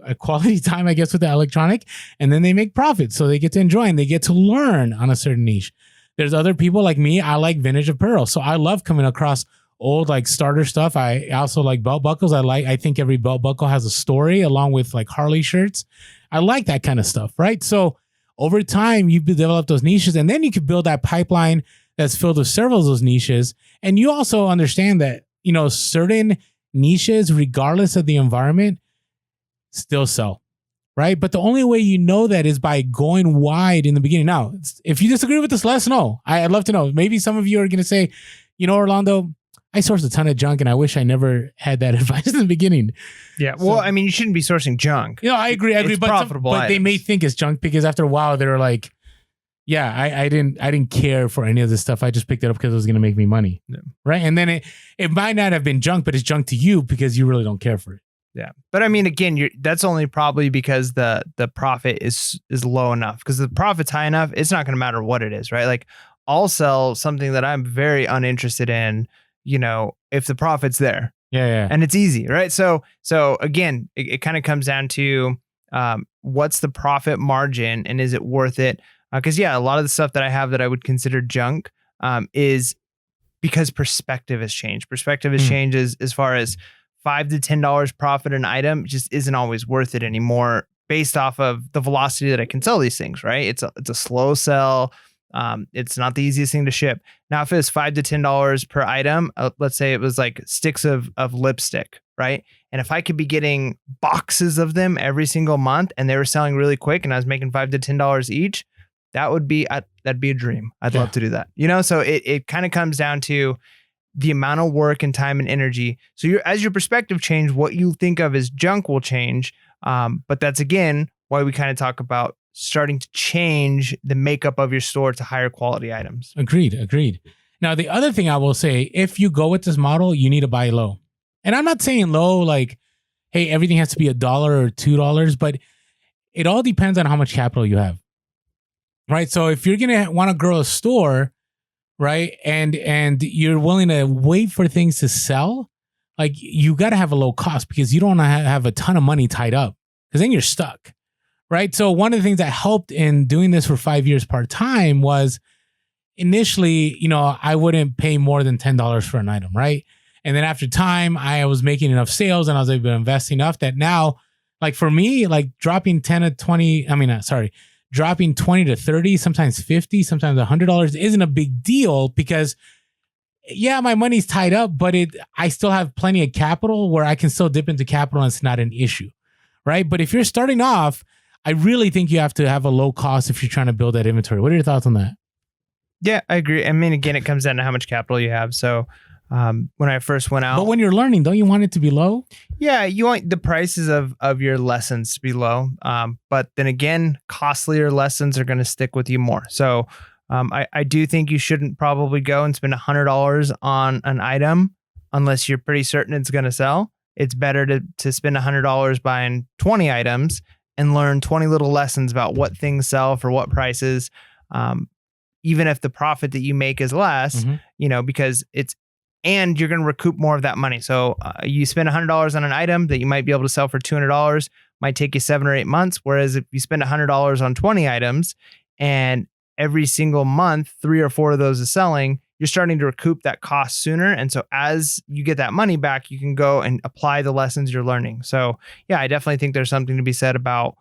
S2: a quality time, I guess, with the electronic, and then they make profit. So they get to enjoy and they get to learn on a certain niche. There's other people like me. I like vintage apparel. So I love coming across old like starter stuff. I also like belt buckles. I think every belt buckle has a story, along with like Harley shirts. I like that kind of stuff, right? So over time, you develop those niches, and then you can build that pipeline that's filled with several of those niches. And you also understand that, certain niches, regardless of the environment, still sell. Right. But the only way you know that is by going wide in the beginning. Now, if you disagree with this, let us know. I'd love to know. Maybe some of you are going to say, Orlando, I sourced a ton of junk and I wish I never had that advice in the beginning.
S1: Yeah. Well, I mean, you shouldn't be sourcing junk.
S2: I agree.
S1: It's
S2: But
S1: profitable
S2: but they may think it's junk because after a while they're like, yeah, I didn't care for any of this stuff. I just picked it up because it was going to make me money. Yeah. Right. And then it might not have been junk, but it's junk to you because you really don't care for it.
S1: Yeah. But I mean, again, that's only probably because the profit is low enough, because the profit's high enough. It's not going to matter what it is, right? Like I'll sell something that I'm very uninterested in, if the profit's there.
S2: Yeah.
S1: And it's easy, right? So again, it kind of comes down to what's the profit margin and is it worth it? Because a lot of the stuff that I have that I would consider junk is because perspective has changed. Perspective has changed as far as $5 to $10 profit an item just isn't always worth it anymore, based off of the velocity that I can sell these things, right? It's a slow sell. It's not the easiest thing to ship. Now, if it's $5 to $10 per item, let's say it was like sticks of lipstick, right? And if I could be getting boxes of them every single month and they were selling really quick and I was making $5 to $10 each, that'd be a dream. I'd love to do that. So it kind of comes down to the amount of work and time and energy. So as your perspective change, what you think of as junk will change. But that's, again, why we kind of talk about starting to change the makeup of your store to higher quality items.
S2: Agreed. Now, the other thing I will say, if you go with this model, you need to buy low. And I'm not saying low like, hey, everything has to be $1 or $2, but it all depends on how much capital you have. Right? So if you're going to want to grow a store, right, and you're willing to wait for things to sell, like you got to have a low cost, because you don't have a ton of money tied up, because then you're stuck. Right. So one of the things that helped in doing this for 5 years part-time was initially, I wouldn't pay more than $10 for an item. Right. And then after time, I was making enough sales and I was able to invest enough that now, like for me, like dropping 20 to 30, sometimes 50, sometimes $100 isn't a big deal, because my money's tied up, but I still have plenty of capital where I can still dip into capital and it's not an issue. Right. But if you're starting off, I really think you have to have a low cost if you're trying to build that inventory. What are your thoughts on that?
S1: Yeah, I agree. I mean, again, it comes down to how much capital you have. So when I first went out.
S2: But when you're learning, don't you want it to be low?
S1: Yeah, you want the prices of your lessons to be low. But then again, costlier lessons are going to stick with you more. So I do think you shouldn't probably go and spend $100 on an item unless you're pretty certain it's going to sell. It's better to spend $100 buying 20 items and learn 20 little lessons about what things sell for what prices, even if the profit that you make is less, because and you're going to recoup more of that money. So you spend $100 on an item that you might be able to sell for $200, might take you 7 or 8 months. Whereas if you spend $100 on 20 items and every single month, 3 or 4 of those is selling, you're starting to recoup that cost sooner. And so as you get that money back, you can go and apply the lessons you're learning. So yeah, I definitely think there's something to be said about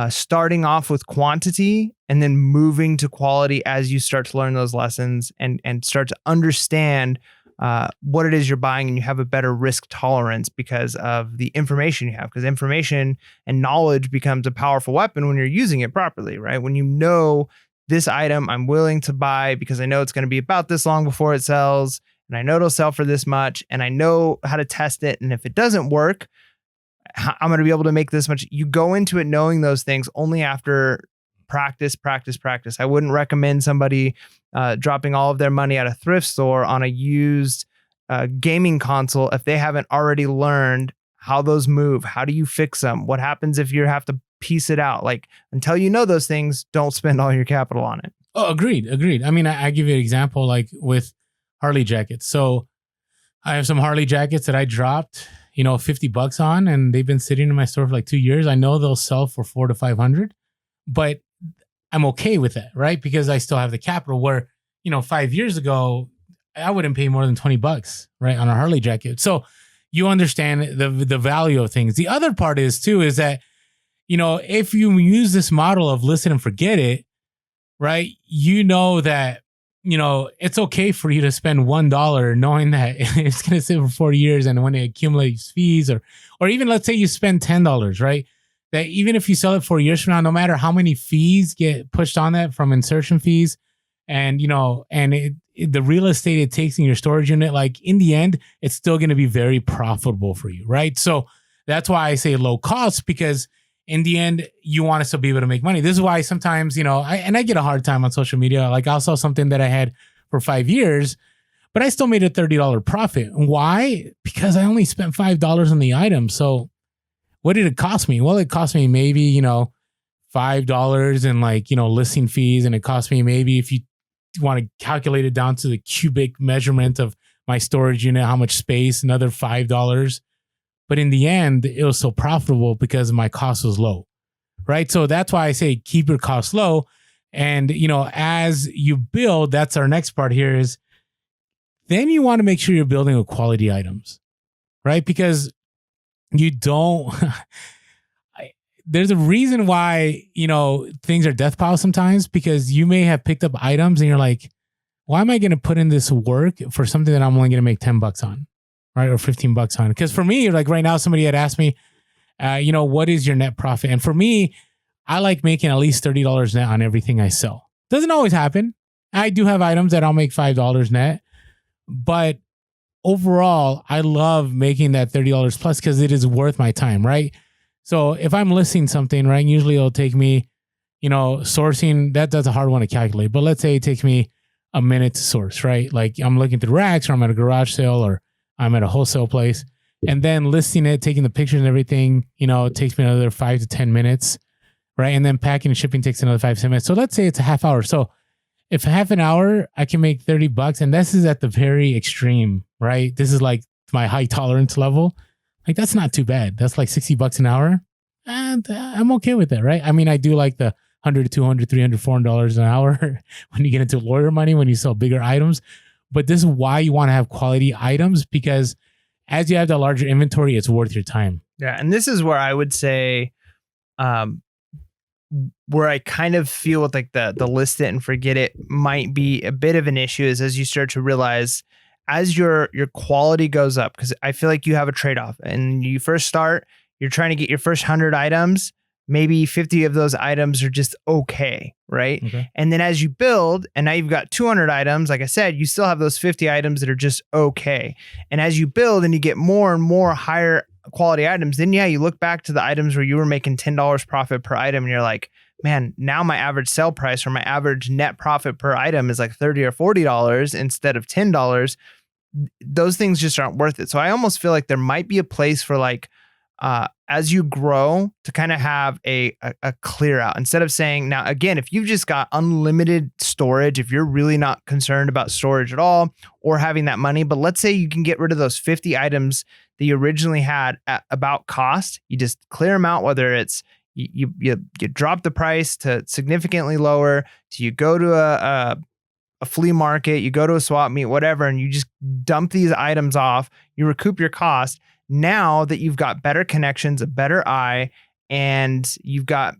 S1: starting off with quantity and then moving to quality as you start to learn those lessons and start to understand what it is you're buying, and you have a better risk tolerance because of the information you have. Because information and knowledge becomes a powerful weapon when you're using it properly, right? When you know this item I'm willing to buy because I know it's going to be about this long before it sells, and I know it'll sell for this much, and I know how to test it. And if it doesn't work, I'm going to be able to make this much. You go into it knowing those things only after practice. I wouldn't recommend somebody dropping all of their money at a thrift store on a used gaming console if they haven't already learned how those move. How do you fix them? What happens if you have to piece it out? Like, until you know those things, don't spend all your capital on it.
S2: Oh, agreed. I mean, I give you an example, like with Harley jackets. So I have some Harley jackets that I dropped, $50 on, and they've been sitting in my store for like 2 years. I know they'll sell for $400 to $500, but I'm okay with that, right? Because I still have the capital where, 5 years ago, I wouldn't pay more than $20, right, on a Harley jacket. So you understand the value of things. The other part is that, if you use this model of listen and forget it, right, that, it's okay for you to spend $1 knowing that it's going to sit for 4 years. And when it accumulates fees or even let's say you spend $10, right, that even if you sell it 4 years from now, no matter how many fees get pushed on that from insertion fees and, the real estate it takes in your storage unit, like in the end, it's still going to be very profitable for you, right? So that's why I say low cost, because in the end, you want us to be able to make money. This is why sometimes, I get a hard time on social media. Like I'll sell something that I had for 5 years, but I still made a $30 profit. Why? Because I only spent $5 on the item. So what did it cost me? Well, it cost me maybe, $5 in listing fees. And it cost me maybe, if you want to calculate it down to the cubic measurement of my storage unit, how much space, another $5. But in the end, it was so profitable because my cost was low, right? So that's why I say keep your costs low. And, as you build, that's our next part here is then you want to make sure you're building with quality items, right? Because you don't, there's a reason why, things are death piles sometimes, because you may have picked up items and you're like, why am I going to put in this work for something that I'm only going to make $10 on? Right? Or $15 on. Because for me, like right now, somebody had asked me, what is your net profit? And for me, I like making at least $30 net on everything I sell. Doesn't always happen. I do have items that I'll make $5 net, but overall, I love making that $30 plus because it is worth my time, right? So if I'm listing something, right, usually it'll take me, sourcing, that's a hard one to calculate, but let's say it takes me a minute to source, right? Like I'm looking through racks, or I'm at a garage sale, or I'm at a wholesale place, and then listing it, taking the pictures and everything, it takes me another 5 to 10 minutes, right? And then packing and shipping takes another 5 to 10 minutes. So let's say it's a half hour. So if half an hour, I can make $30, and this is at the very extreme, right? This is like my high tolerance level. Like that's not too bad. That's like $60 an hour. And I'm okay with that, right? I mean, I do like the $100, $200, $300, $400 an hour when you get into lawyer money, when you sell bigger items. But this is why you want to have quality items, because as you have the larger inventory, it's worth your time.
S1: Yeah. And this is where I would say, where I kind of feel with like the list it and forget it might be a bit of an issue, is as you start to realize as your quality goes up, because I feel like you have a trade-off, and you first start, you're trying to get your first 100 items. Maybe 50 of those items are just okay, right? Okay. And then as you build, and now you've got 200 items, like I said, you still have those 50 items that are just okay. And as you build and you get more and more higher quality items, then yeah, you look back to the items where you were making $10 profit per item, and you're like, man, now my average sell price or my average net profit per item is like $30 or $40 instead of $10. Those things just aren't worth it. So I almost feel like there might be a place for like as you grow to kind of have a clear out instead of saying, now, again, if you've just got unlimited storage, if you're really not concerned about storage at all or having that money, but let's say you can get rid of those 50 items that you originally had at about cost, you just clear them out, whether it's you drop the price to significantly lower, to you go to a flea market, you go to a swap meet, whatever, and you just dump these items off, you recoup your cost. Now that you've got better connections, a better eye, and you've got,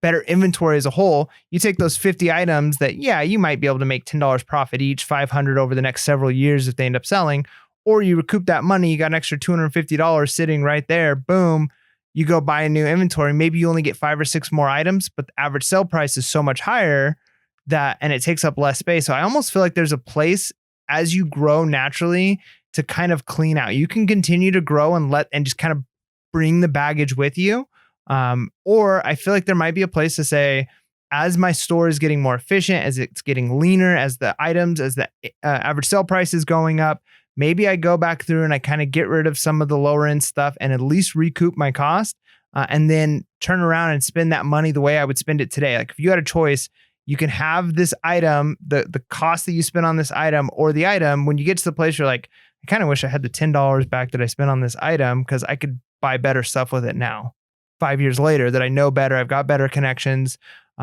S1: better inventory as a whole, you take those 50 items that, you might be able to make $10 profit each, $500 over the next several years if they end up selling, or you recoup that money, you got an extra $250 sitting right there, boom, you go buy a new inventory. Maybe you only get 5 or 6 more items, but the average sale price is so much higher and it takes up less space. So I almost feel like there's a place as you grow naturally to kind of clean out. You can continue to grow and just kind of bring the baggage with you. Or I feel like there might be a place to say, as my store is getting more efficient, as it's getting leaner, as the average sale price is going up, maybe I go back through and I kind of get rid of some of the lower end stuff and at least recoup my cost, and then turn around and spend that money the way I would spend it today. Like if you had a choice, you can have this item, the cost that you spent on this item or the item, when you get to the place you're like, I kind of wish I had the $10 back that I spent on this item because I could buy better stuff with it now. 5 years later that I know better, I've got better connections.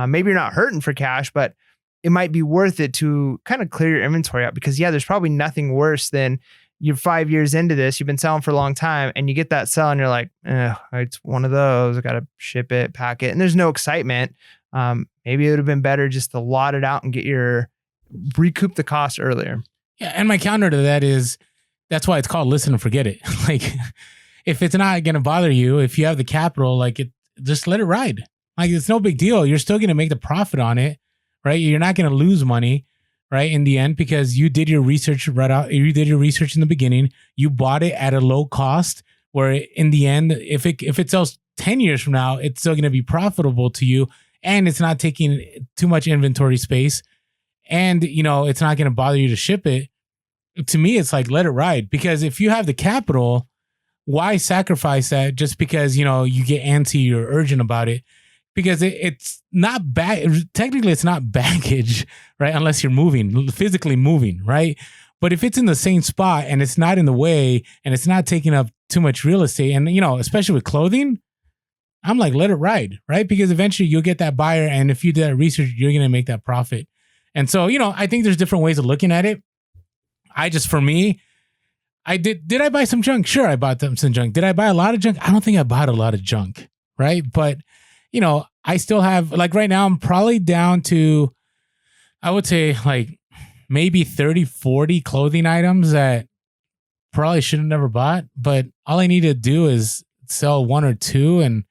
S1: Maybe you're not hurting for cash, but it might be worth it to kind of clear your inventory out because there's probably nothing worse than you're 5 years into this, you've been selling for a long time and you get that sell and you're like, it's one of those, I got to ship it, pack it. And there's no excitement. Maybe it would have been better just to lot it out and recoup the cost earlier.
S2: Yeah. And my counter to that is, that's why it's called listen and forget it. Like if it's not going to bother you, if you have the capital, just let it ride. Like it's no big deal. You're still going to make the profit on it, right? You're not going to lose money, right? In the end, because you did your research right out. You did your research in the beginning. You bought it at a low cost where in the end, if it sells 10 years from now, it's still going to be profitable to you. And it's not taking too much inventory space. And, it's not going to bother you to ship it. To me, it's like, let it ride. Because if you have the capital, why sacrifice that just because, you get antsy or urgent about it? Because it's not technically it's not baggage, right? Unless you're physically moving, right? But if it's in the same spot and it's not in the way and it's not taking up too much real estate, and, especially with clothing, I'm like, let it ride, right? Because eventually you'll get that buyer. And if you do that research, you're going to make that profit. And so, I think there's different ways of looking at it. For me, I did I buy some junk? Sure, I bought some junk. Did I buy a lot of junk? I don't think I bought a lot of junk, right? But, I still have, right now, I'm probably down to, I would say, maybe 30, 40 clothing items that probably should have never bought. But all I need to do is sell 1 or 2 and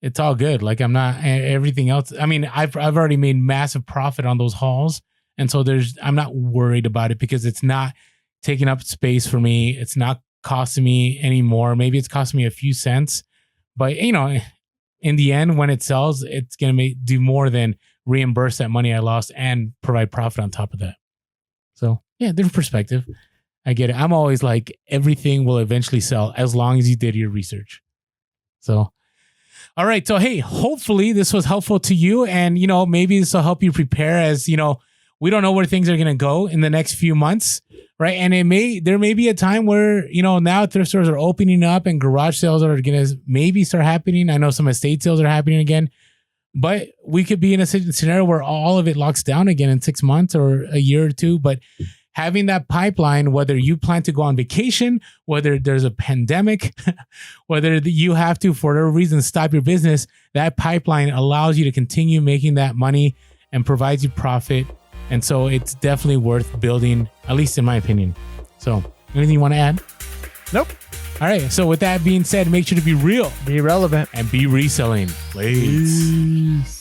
S2: it's all good. I'm not, everything else. I mean, I've already made massive profit on those hauls. And so I'm not worried about it because it's not taking up space for me. It's not costing me anymore. Maybe it's costing me a few cents, but in the end, when it sells, it's going to do more than reimburse that money I lost and provide profit on top of that. So yeah, different perspective. I get it. I'm always like, everything will eventually sell as long as you did your research. So, all right. So, hey, hopefully this was helpful to you. And, maybe this will help you prepare as, we don't know where things are going to go in the next few months, right? And there may be a time where, now thrift stores are opening up and garage sales are going to maybe start happening. I know some estate sales are happening again, but we could be in a scenario where all of it locks down again in 6 months or a year or two. But having that pipeline, whether you plan to go on vacation, whether there's a pandemic, whether you have to, for whatever reason, stop your business, that pipeline allows you to continue making that money and provides you profit. And so it's definitely worth building, at least in my opinion. So anything you want to add?
S1: Nope.
S2: All right. So with that being said, make sure to be real,
S1: be relevant,
S2: and be reselling. Please.